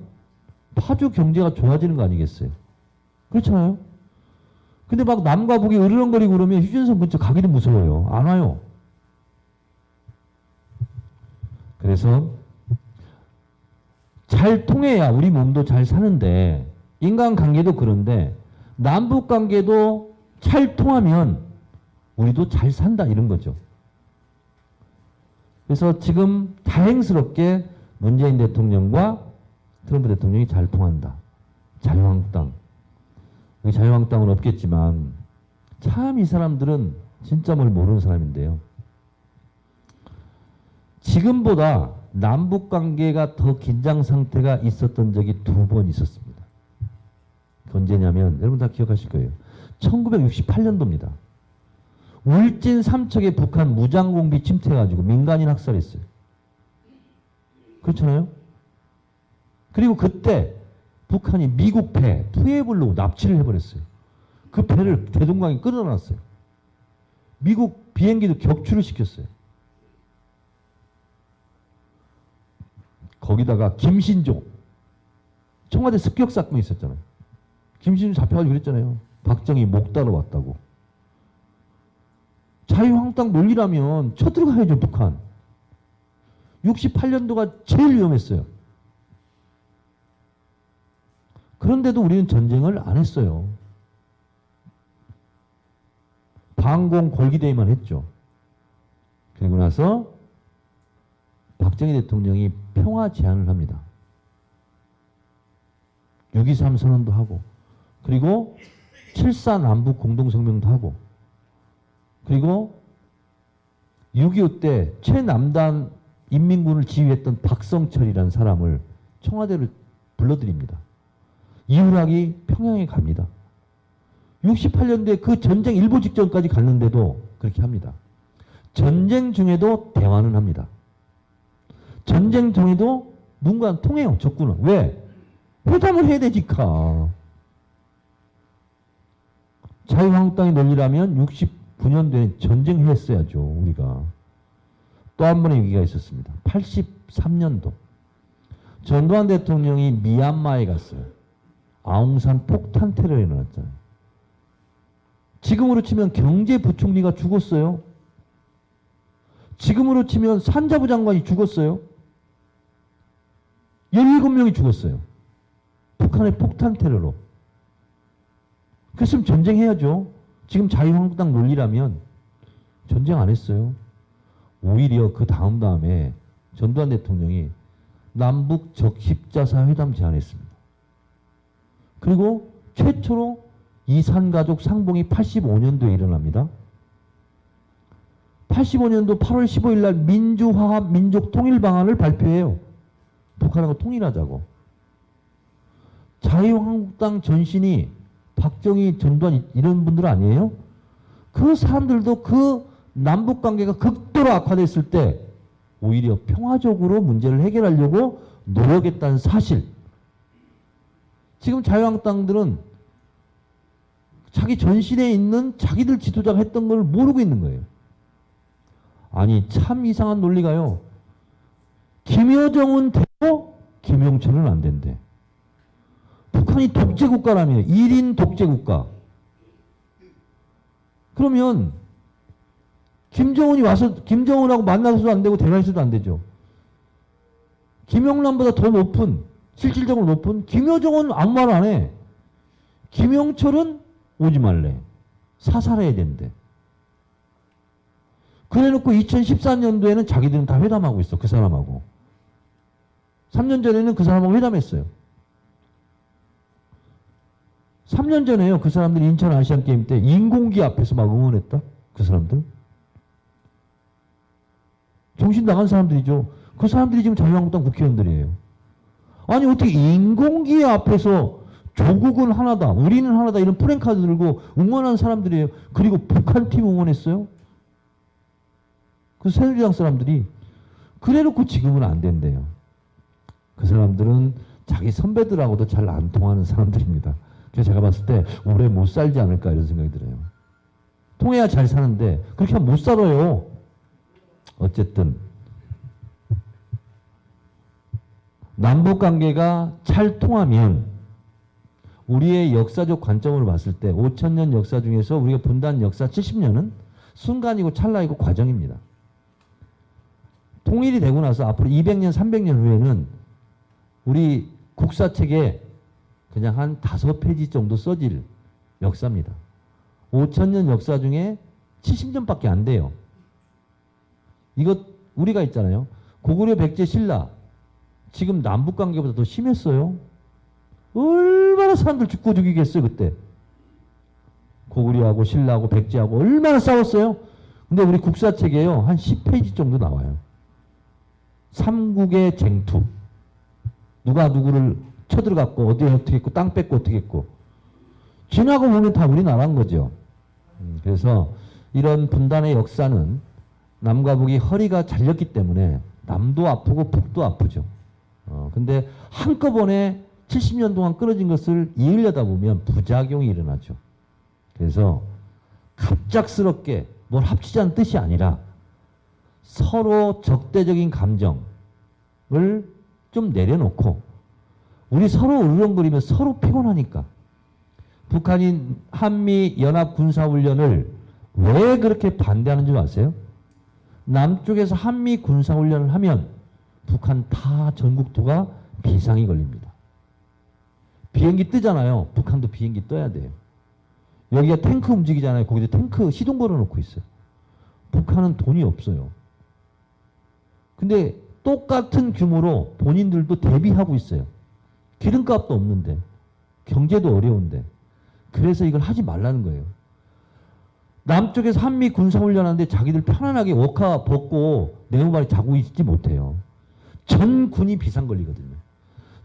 파주 경제가 좋아지는 거 아니겠어요? 그렇잖아요. 근데 막 남과 북이 으르렁거리고 그러면 휴전선 근처 가기도 무서워요. 안 와요. 그래서 잘 통해야 우리 몸도 잘 사는데, 인간관계도 그런데 남북관계도 잘 통하면 우리도 잘 산다, 이런 거죠. 그래서 지금 다행스럽게 문재인 대통령과 트럼프 대통령이 잘 통한다. 자유한국당. 여기 자유한국당은 없겠지만 참 이 사람들은 진짜 뭘 모르는 사람인데요. 지금보다 남북관계가 더 긴장 상태가 있었던 적이 2번 있었습니다. 언제냐면 여러분 다 기억하실 거예요. 1968년도입니다. 울진 삼척에 북한 무장공비 침투해가지고 민간인 학살했어요. 그렇잖아요? 그리고 그때 북한이 미국 배 투입을 납치를 해버렸어요. 그 배를 대동강에 끌어놨어요. 미국 비행기도 격추를 시켰어요. 거기다가 김신종 청와대 습격 사건이 있었잖아요. 김신종 잡혀가지고 그랬잖아요. 박정희 목 따러 왔다고. 자유한국당 논리라면 쳐들어가야죠, 북한. 68년도가 제일 위험했어요. 그런데도 우리는 전쟁을 안 했어요. 방공 골기대회만 했죠. 그리고 나서 박정희 대통령이 평화 제안을 합니다. 6.23 선언도 하고, 그리고 7.4 남북 공동성명도 하고, 그리고 6.25 때 최남단 인민군을 지휘했던 박성철이라는 사람을 청와대로 불러들입니다. 이후락이 평양에 갑니다. 68년도에 그 전쟁 일보 직전까지 갔는데도 그렇게 합니다. 전쟁 중에도 대화는 합니다. 전쟁 중에도 누군가 통해요, 적군은. 왜? 회담을 해야 되니까. 자유한국당의 논리라면 69년도에 전쟁했어야죠, 우리가. 또 한 번의 위기가 있었습니다. 83년도. 전두환 대통령이 미얀마에 갔어요. 아웅산 폭탄 테러가 일어났잖아요. 지금으로 치면 경제부총리가 죽었어요. 지금으로 치면 산자부 장관이 죽었어요. 17명이 죽었어요. 북한의 폭탄 테러로. 그랬으면 전쟁해야죠. 지금 자유한국당 논리라면 전쟁 안 했어요. 오히려 그 다음에 전두환 대통령이 남북 적십자사 회담 제안했습니다. 그리고 최초로 이산가족 상봉이 85년도에 일어납니다. 85년도 8월 15일 날 민주화합 민족통일방안을 발표해요. 북한하고 통일하자고. 자유한국당 전신이 박정희, 전두환 이런 분들 아니에요? 그 사람들도 그 남북관계가 극도로 악화됐을 때 오히려 평화적으로 문제를 해결하려고 노력했다는 사실. 지금 자유한국당들은 자기 전신에 있는 자기들 지도자가 했던 걸 모르고 있는 거예요. 아니 참 이상한 논리가요. 김여정은 되고 김영철은 안 된대. 북한이 독재국가라며. 1인 독재국가. 그러면 김정은이 와서 김정은하고 만나서도 안 되고 대화해서도 안 되죠. 김영란보다 더 높은, 실질적으로 높은 김여정은 아무 말 안 해. 김영철은 오지 말래. 사살해야 된대. 그래놓고 2014년도에는 자기들은 다 회담하고 있어. 그 사람하고. 3년 전에는 그 사람하고 회담했어요. 3년 전에요. 그 사람들이 인천 아시안게임 때 인공기 앞에서 막 응원했다. 그 사람들. 정신 나간 사람들이죠. 그 사람들이 지금 자유한국당 국회의원들이에요. 아니 어떻게 인공기 앞에서 조국은 하나다, 우리는 하나다 이런 프랭카드 들고 응원한 사람들이에요. 그리고 북한팀 응원했어요. 그 새누리당 사람들이. 그래놓고 지금은 안 된대요. 그 사람들은 자기 선배들하고도 잘 안 통하는 사람들입니다. 그래서 제가 봤을 때 오래 못 살지 않을까 이런 생각이 들어요. 통해야 잘 사는데 그렇게 하면 못 살아요. 어쨌든 남북관계가 잘 통하면 우리의 역사적 관점으로 봤을 때 5,000년 역사 중에서 우리가 분단 역사 70년은 순간이고 찰나이고 과정입니다. 통일이 되고 나서 앞으로 200년, 300년 후에는 우리 국사책에 그냥 한 5페이지 정도 써질 역사입니다. 5,000년 역사 중에 70년밖에 안 돼요. 이것 우리가 있잖아요. 고구려 백제 신라 지금 남북관계보다 더 심했어요. 얼마나 사람들 죽고 죽이겠어요 그때. 고구려하고 신라하고 백제하고 얼마나 싸웠어요. 근데 우리 국사책에요 한 10페이지 정도 나와요. 삼국의 쟁투. 누가 누구를 쳐들어갔고 어떻게 했고 땅 뺏고 어떻게 했고. 지나고 보면 다 우리나라인 거죠. 그래서 이런 분단의 역사는 남과 북이 허리가 잘렸기 때문에 남도 아프고 북도 아프죠. 근데 한꺼번에 70년 동안 끊어진 것을 이으려다 보면 부작용이 일어나죠. 그래서 갑작스럽게 뭘 합치자는 뜻이 아니라 서로 적대적인 감정을 좀 내려놓고 우리 서로 으르렁거리면 서로 피곤하니까 북한이 한미 연합 군사훈련을 왜 그렇게 반대하는 줄 아세요? 남쪽에서 한미 군사훈련을 하면 북한 다 전국토가 비상이 걸립니다. 비행기 뜨잖아요. 북한도 비행기 떠야 돼요. 여기가 탱크 움직이잖아요. 거기도 탱크 시동 걸어놓고 있어요. 북한은 돈이 없어요. 근데 똑같은 규모로 본인들도 대비하고 있어요. 기름값도 없는데 경제도 어려운데 그래서 이걸 하지 말라는 거예요. 남쪽에서 한미 군사훈련하는데 자기들 편안하게 워카 벗고 네모발이 자고 있지 못해요. 전 군이 비상 걸리거든요.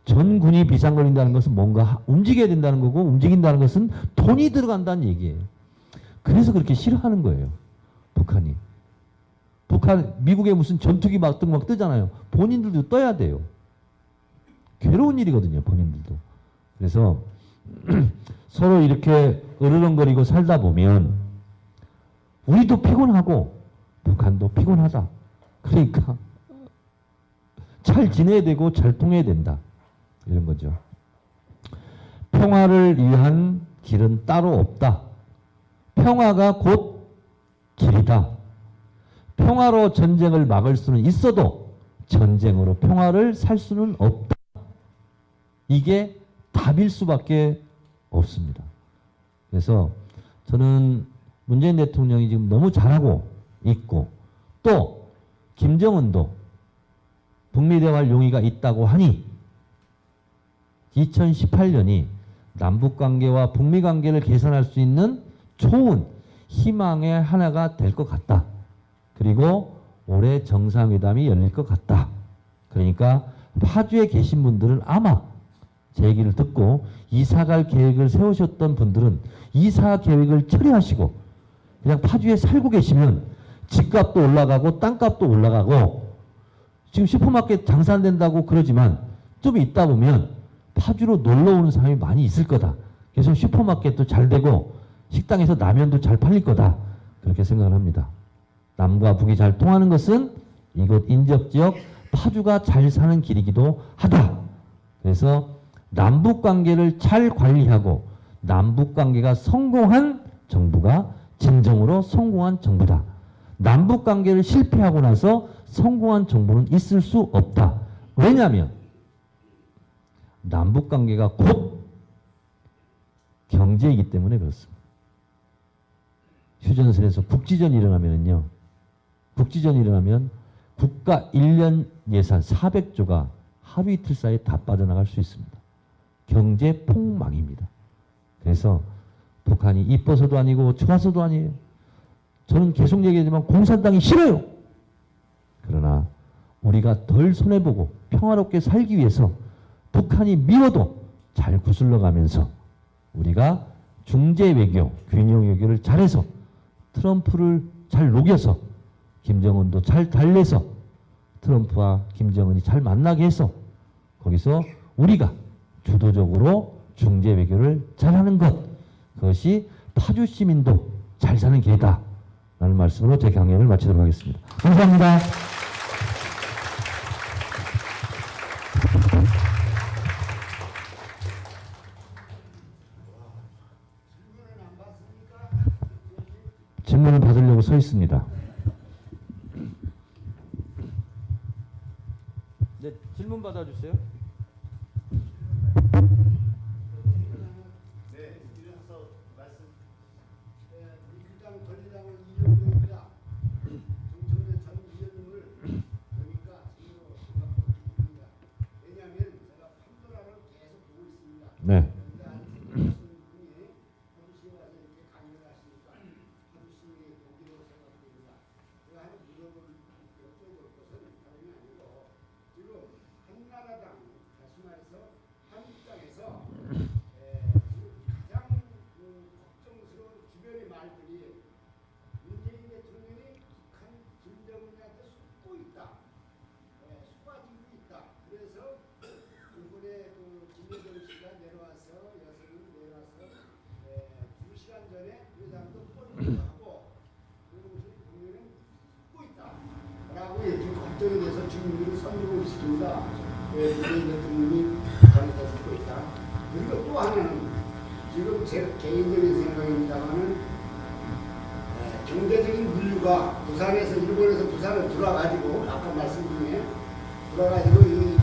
전 군이 비상 걸린다는 것은 뭔가 움직여야 된다는 거고 움직인다는 것은 돈이 들어간다는 얘기예요. 그래서 그렇게 싫어하는 거예요. 북한이. 북한 미국의 무슨 전투기 막 뜨잖아요. 본인들도 떠야 돼요. 괴로운 일이거든요. 본인들도. 그래서 서로 이렇게 으르렁거리고 살다 보면 우리도 피곤하고 북한도 피곤하다. 그러니까 잘 지내야 되고 잘 통해야 된다. 이런 거죠. 평화를 위한 길은 따로 없다. 평화가 곧 길이다. 평화로 전쟁을 막을 수는 있어도 전쟁으로 평화를 살 수는 없다. 이게 답일 수밖에 없습니다. 그래서 저는 문재인 대통령이 지금 너무 잘하고 있고 또 김정은도 북미 대화할 용의가 있다고 하니 2018년이 남북관계와 북미관계를 개선할 수 있는 좋은 희망의 하나가 될 것 같다. 그리고 올해 정상회담이 열릴 것 같다. 그러니까 파주에 계신 분들은 아마 제 얘기를 듣고 이사갈 계획을 세우셨던 분들은 이사 계획을 처리하시고 그냥 파주에 살고 계시면 집값도 올라가고 땅값도 올라가고 지금 슈퍼마켓 장사 안 된다고 그러지만 좀 있다 보면 파주로 놀러 오는 사람이 많이 있을 거다. 그래서 슈퍼마켓도 잘 되고 식당에서 라면도 잘 팔릴 거다. 그렇게 생각을 합니다. 남과 북이 잘 통하는 것은 이곳 인접지역 파주가 잘 사는 길이기도 하다. 그래서 남북관계를 잘 관리하고 남북관계가 성공한 정부가 진정으로 성공한 정부다. 남북관계를 실패하고 나서 성공한 정부는 있을 수 없다. 왜냐하면 남북관계가 곧 경제이기 때문에 그렇습니다. 휴전선에서 국지전이 일어나면요. 국지전이 일어나면 국가 1년 예산 400조가 하루 이틀 사이에 다 빠져나갈 수 있습니다. 경제 폭망입니다. 그래서 북한이 이뻐서도 아니고 좋아서도 아니에요. 저는 계속 얘기하지만 공산당이 싫어요. 그러나 우리가 덜 손해보고 평화롭게 살기 위해서 북한이 미워도 잘 구슬러 가면서 우리가 중재 외교, 균형 외교를 잘해서 트럼프를 잘 녹여서 김정은도 잘 달래서 트럼프와 김정은이 잘 만나게 해서 거기서 우리가 주도적으로 중재 외교를 잘하는 것, 그것이 파주 시민도 잘 사는 길이다 라는 말씀으로 제 강연을 마치도록 하겠습니다. 감사합니다. 질문을 받으려고 서 있습니다. 네, 질문 받아주세요. 네, 이래서 말씀. 민주당 권리당을 이용합니다. 정청래 전 의원님을 보니까 정말로 생각합니다. 왜냐하면 제가 판도라를 계속 보고 있습니다. 네. 그래서 이번에 김여정 작전에 대해서 주민들이 선동을 시킵니다. 왜 문재인 대통령이 북한에다 쓰고 있다. 그리고 또 하나는 지금 제 개인적인 생각입니다만은 경제적인 물류가 부산에서 일본에서 부산을 들어가지고 아까 말씀 중에 들어가지고 이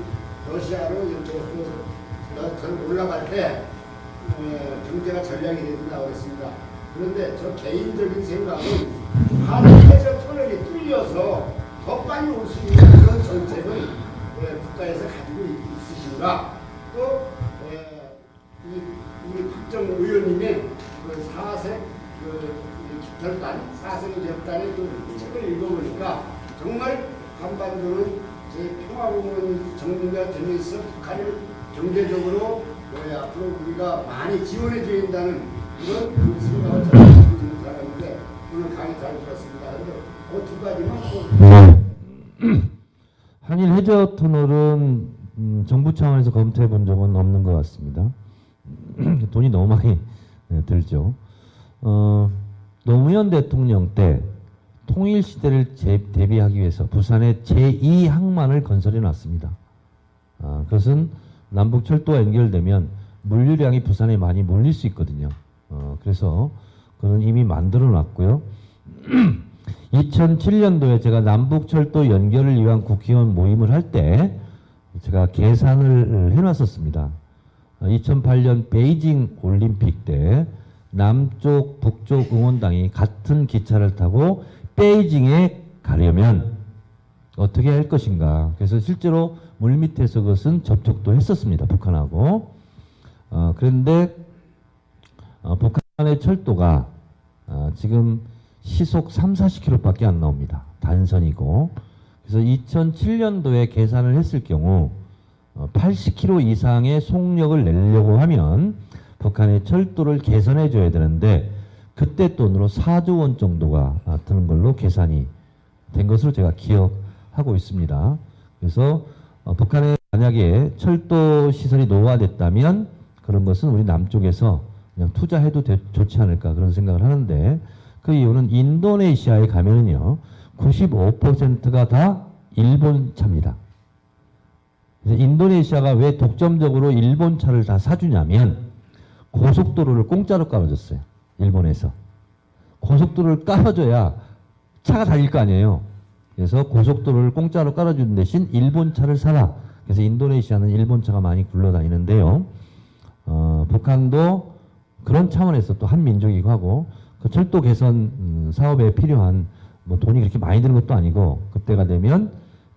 러시아로 이렇게 올라갈 때 경제가 전략이 된다고 했습니다. 그런데 저 개인적인 생각은 한해저 터널이 뚫려서 더 빨리 올 수 있는 그런 정책을 국가에서 가지고 있으신가? 또 이 국정 의원님의 그 사색 결단, 사색 결단의 그 책을 읽어보니까 정말 한반도는 제 평화공원 정리가 되면서 북한을 경제적으로 앞으로 우리가 많이 지원해 줘야 된다는 그런 그 생각을 저는 가지고 있는 사람인데 오늘 강의 잘 들었습니다. 그런데 두 가지만 네. 한일 해저 터널은 정부 차원에서 검토해 본 적은 없는 것 같습니다. 돈이 너무 많이 들죠. 노무현 대통령 때 통일 시대를 대비하기 위해서 부산에 제2항만을 건설해 놨습니다. 그것은 남북 철도가 연결되면 물류량이 부산에 많이 몰릴 수 있거든요. 그래서 그건 이미 만들어 놨고요. 2007년도에 제가 남북 철도 연결을 위한 국회의원 모임을 할 때 제가 계산을 해놨었습니다. 2008년 베이징 올림픽 때 남쪽, 북쪽 응원당이 같은 기차를 타고 베이징에 가려면 어떻게 할 것인가. 그래서 실제로 물밑에서 그것은 접촉도 했었습니다. 북한하고. 그런데 북한의 철도가 지금 시속 30-40km밖에 안 나옵니다. 단선이고. 그래서 2007년도에 계산을 했을 경우 80km 이상의 속력을 내려고 하면 북한의 철도를 개선해 줘야 되는데 그때 돈으로 4조 원 정도가 드는 걸로 계산이 된 것으로 제가 기억하고 있습니다. 그래서 북한에 만약에 철도 시설이 노후화됐다면 그런 것은 우리 남쪽에서 그냥 투자해도 좋지 않을까 그런 생각을 하는데 그 이유는 인도네시아에 가면은요 95%가 다 일본 차입니다. 그래서 인도네시아가 왜 독점적으로 일본 차를 다 사주냐면 고속도로를 공짜로 깔아줬어요. 일본에서. 고속도로를 깔아줘야 차가 달릴 거 아니에요. 그래서 고속도로를 공짜로 깔아주는 대신 일본 차를 사라. 그래서 인도네시아는 일본 차가 많이 굴러다니는데요. 북한도 그런 차원에서 또 한 민족이고 하고 그 철도 개선 사업에 필요한 뭐 돈이 그렇게 많이 드는 것도 아니고 그때가 되면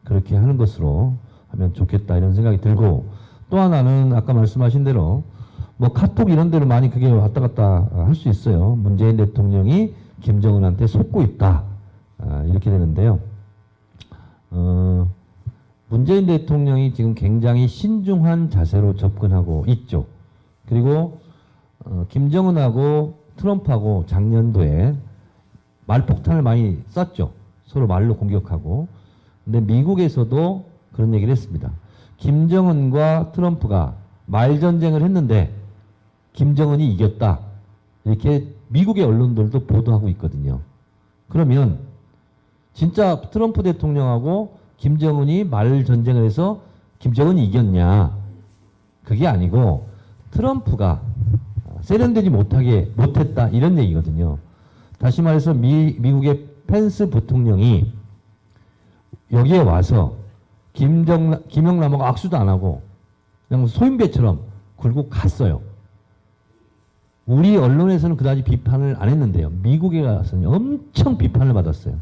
그렇게 하는 것으로 하면 좋겠다 이런 생각이 들고 또 하나는 아까 말씀하신 대로 뭐 카톡 이런 데로 많이 그게 왔다 갔다 할 수 있어요. 문재인 대통령이 김정은한테 속고 있다. 이렇게 되는데요. 문재인 대통령이 지금 굉장히 신중한 자세로 접근하고 있죠. 그리고 김정은하고 트럼프하고 작년도에 말폭탄을 많이 쐈죠. 서로 말로 공격하고. 근데 미국에서도 그런 얘기를 했습니다. 김정은과 트럼프가 말전쟁을 했는데 김정은이 이겼다. 이렇게 미국의 언론들도 보도하고 있거든요. 그러면 진짜 트럼프 대통령하고 김정은이 말전쟁을 해서 김정은이 이겼냐? 그게 아니고 트럼프가 세련되지 못했다 이런 얘기거든요. 다시 말해서 미국의 펜스 부통령이 여기에 와서 김영남하고 악수도 안 하고 그냥 소인배처럼 굴고 갔어요. 우리 언론에서는 그다지 비판을 안 했는데요. 미국에 가서는 엄청 비판을 받았어요.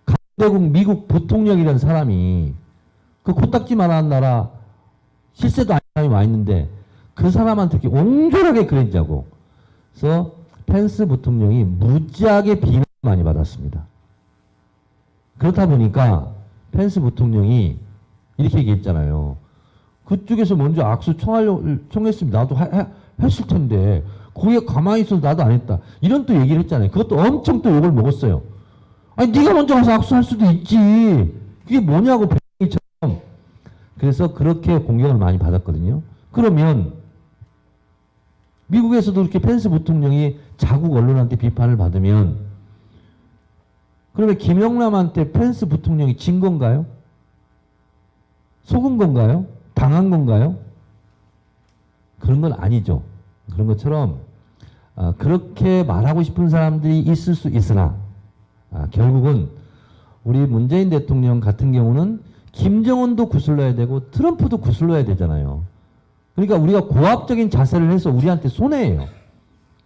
강대국 미국 부통령이라는 사람이 그 코딱지만한 나라 실세도 아닌 사람이 와 있는데 그 사람한테 이렇게 옹졸하게 그랬자고. 그래서 펜스 부통령이 무지하게 비난을 많이 받았습니다. 그렇다 보니까 펜스 부통령이 이렇게 얘기했잖아요. 그쪽에서 먼저 악수 청했으면 나도 했을 텐데 거기에 가만히 있어도 나도 안 했다. 이런 또 얘기를 했잖아요. 그것도 엄청 또 욕을 먹었어요. 아니 네가 먼저 가서 악수할 수도 있지. 그게 뭐냐고 뱅이처럼. 그래서 그렇게 공격을 많이 받았거든요. 그러면 미국에서도 이렇게 펜스 부통령이 자국 언론한테 비판을 받으면 그러면 김영남한테 펜스 부통령이 진 건가요? 속은 건가요? 당한 건가요? 그런 건 아니죠. 그런 것처럼 그렇게 말하고 싶은 사람들이 있을 수 있으나 결국은 우리 문재인 대통령 같은 경우는 김정은도 구슬러야 되고 트럼프도 구슬러야 되잖아요. 그러니까 우리가 고압적인 자세를 해서 우리한테 손해예요.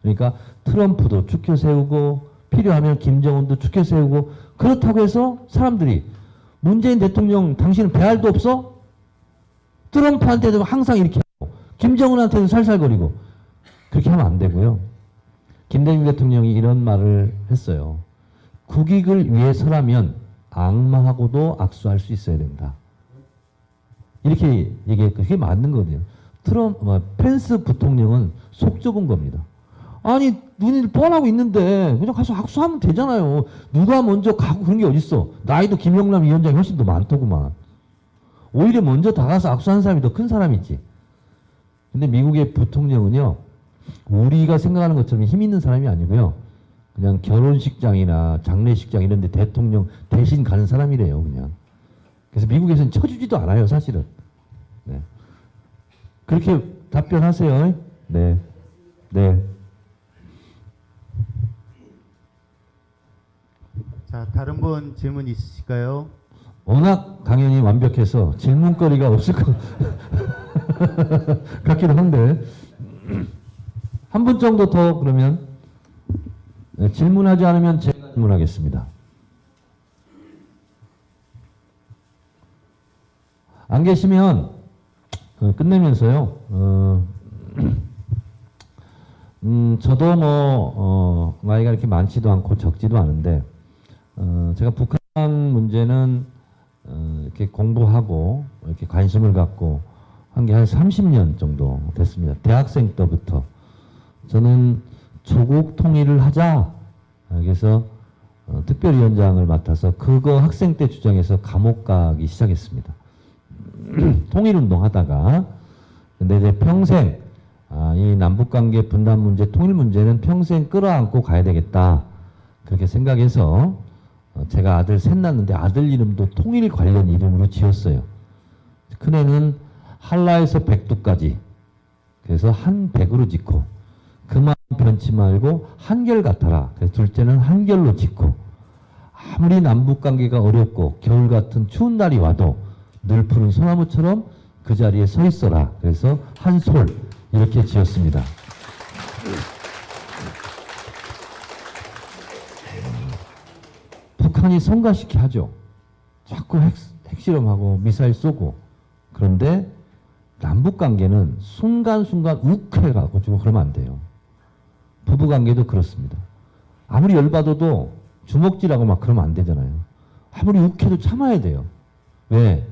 그러니까 트럼프도 추켜 세우고 필요하면 김정은도 추켜 세우고 그렇다고 해서 사람들이 문재인 대통령 당신은 배알도 없어? 트럼프한테도 항상 이렇게 하고 김정은한테도 살살거리고 그렇게 하면 안 되고요. 김대중 대통령이 이런 말을 했어요. 국익을 위해서라면 악마하고도 악수할 수 있어야 된다. 이렇게 얘기했고 그게 맞는 거거든요. 펜스 부통령은 속 좁은 겁니다. 아니 눈이 뻔하고 있는데 그냥 가서 악수하면 되잖아요. 누가 먼저 가고 그런 게 어딨어. 나이도 김영남 위원장이 훨씬 더 많더구만. 오히려 먼저 다가서 악수하는 사람이 더 큰 사람이지. 근데 미국의 부통령은요. 우리가 생각하는 것처럼 힘 있는 사람이 아니고요. 그냥 결혼식장이나 장례식장 이런 데 대통령 대신 가는 사람이래요. 그냥. 그래서 미국에서는 쳐주지도 않아요. 사실은. 네. 그렇게 답변하세요. 네. 네. 자, 다른 분 질문 있으실까요? 워낙 강연이 완벽해서 질문거리가 없을 것 같기도 한데 한 분 정도 더 그러면 네, 질문하지 않으면 제가 질문하겠습니다. 안 계시면 끝내면서요. 저도 뭐 나이가 이렇게 많지도 않고 적지도 않은데 제가 북한 문제는 이렇게 공부하고 이렇게 관심을 갖고 한 게 한 30년 정도 됐습니다. 대학생 때부터 저는 조국 통일을 하자. 그래서 특별위원장을 맡아서 그거 학생 때 주장해서 감옥 가기 시작했습니다. 통일운동 하다가 근데 이제 평생 이 남북관계 분단 문제, 통일 문제는 평생 끌어안고 가야 되겠다. 그렇게 생각해서 제가 아들 셋 낳았는데 아들 이름도 통일 관련 이름으로 지었어요. 큰애는 한라에서 백두까지 그래서 한백으로 짓고 그만 변치 말고 한결 같아라. 그래서 둘째는 한결로 짓고 아무리 남북관계가 어렵고 겨울 같은 추운 날이 와도 늘 푸른 소나무처럼 그 자리에 서 있어라. 그래서 한솔 이렇게 지었습니다. 북한이 성가시키 하죠. 자꾸 핵실험하고 미사일 쏘고. 그런데 남북관계는 순간순간 욱해가지고 그러면 안 돼요. 부부관계도 그렇습니다. 아무리 열받아도 주먹질하고 막 그러면 안 되잖아요. 아무리 욱해도 참아야 돼요. 왜?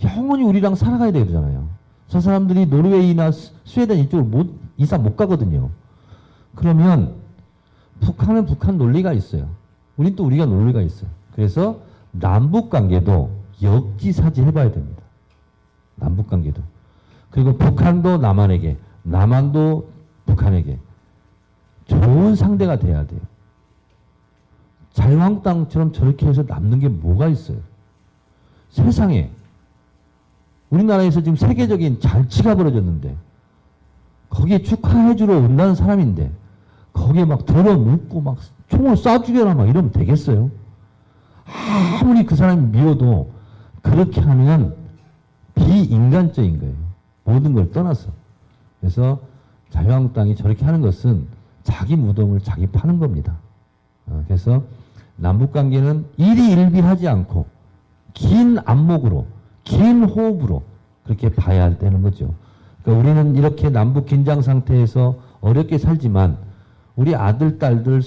영원히 우리랑 살아가야 되잖아요. 저 사람들이 노르웨이나 스웨덴 이쪽으로 이상 못 가거든요. 그러면 북한은 북한 논리가 있어요. 우린 또 우리가 논리가 있어요. 그래서 남북관계도 역지사지 해봐야 됩니다. 남북관계도. 그리고 북한도 남한에게, 남한도 북한에게 좋은 상대가 돼야 돼요. 자유한국당처럼 저렇게 해서 남는 게 뭐가 있어요? 세상에 우리나라에서 지금 세계적인 잔치가 벌어졌는데 거기에 축하해주러 온다는 사람인데 거기에 막 들어눕고 막 총을 쏴 죽여라 막 이러면 되겠어요? 아무리 그 사람이 미워도 그렇게 하면 비인간적인 거예요. 모든 걸 떠나서. 그래서 자유한국당이 저렇게 하는 것은 자기 무덤을 자기 파는 겁니다. 그래서 남북관계는 일희일비하지 않고 긴 안목으로 긴 호흡으로 그렇게 봐야 되는 거죠. 그러니까 우리는 이렇게 남북 긴장 상태에서 어렵게 살지만 우리 아들, 딸들,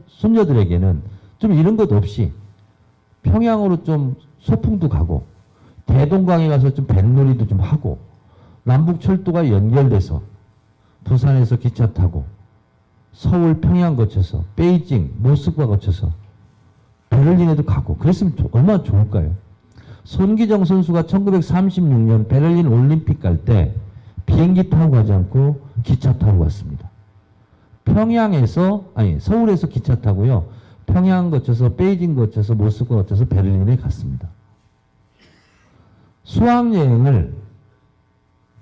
손녀들에게는 좀 이런 것 없이 평양으로 좀 소풍도 가고 대동강에 가서 좀 뱃놀이도 좀 하고 남북철도가 연결돼서 부산에서 기차 타고 서울, 평양 거쳐서 베이징, 모스크바 거쳐서 베를린에도 가고 그랬으면 얼마나 좋을까요? 손기정 선수가 1936년 베를린 올림픽 갈 때 비행기 타고 가지 않고 기차 타고 갔습니다. 서울에서 기차 타고요. 평양 거쳐서 베이징 거쳐서 모스크 거쳐서 베를린에 갔습니다. 수학여행을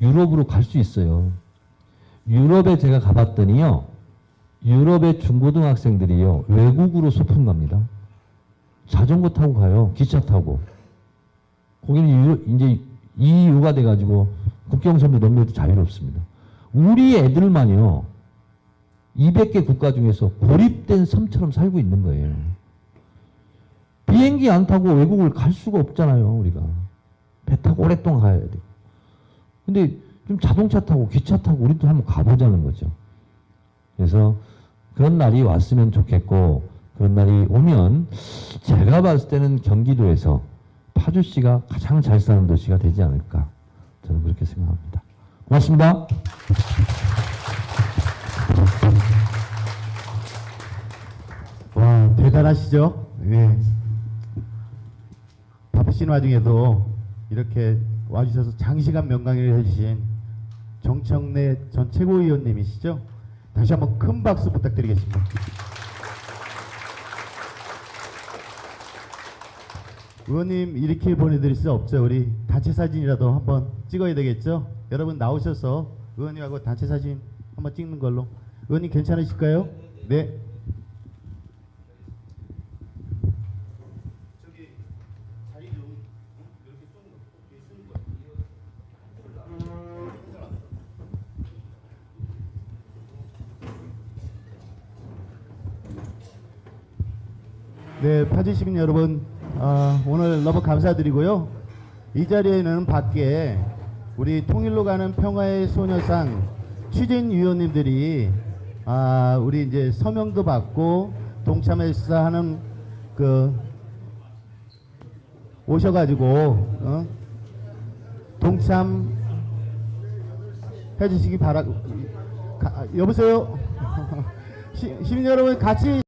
유럽으로 갈 수 있어요. 유럽에 제가 가봤더니요, 유럽의 중고등학생들이요, 외국으로 소풍 갑니다. 자전거 타고 가요. 기차 타고. 거기는 이제 EU가 돼가지고 국경선도 넘겨도 자유롭습니다. 우리 애들만요, 200개 국가 중에서 고립된 섬처럼 살고 있는 거예요. 비행기 안 타고 외국을 갈 수가 없잖아요, 우리가. 배 타고 오랫동안 가야 돼요. 근데 좀 자동차 타고 기차 타고 우리도 한번 가보자는 거죠. 그래서 그런 날이 왔으면 좋겠고, 그런 날이 오면 제가 봤을 때는 경기도에서 파주시가 가장 잘 사는 도시가 되지 않을까, 저는 그렇게 생각합니다. 고맙습니다. 와, 대단하시죠? 예. 바쁘신 와중에도 이렇게 와주셔서 장시간 명강의를 해주신 정청래 전 최고위원님이시죠? 다시 한번 큰 박수 부탁드리겠습니다. 의원님 이렇게 보내드릴 수 없죠. 우리 단체 사진이라도 한번 찍어야 되겠죠? 여러분 나오셔서 의원님하고 단체 사진 한번 찍는 걸로. 의원님 괜찮으실까요? 네. 네, 파주 시민 여러분, 오늘 너무 감사드리고요. 이 자리에는 밖에 우리 통일로 가는 평화의 소녀상 취재위원님들이 우리 이제 서명도 받고 동참해서 하는 그 오셔가지고 동참 해주시기 바라고. 여보세요. 시민 여러분 같이.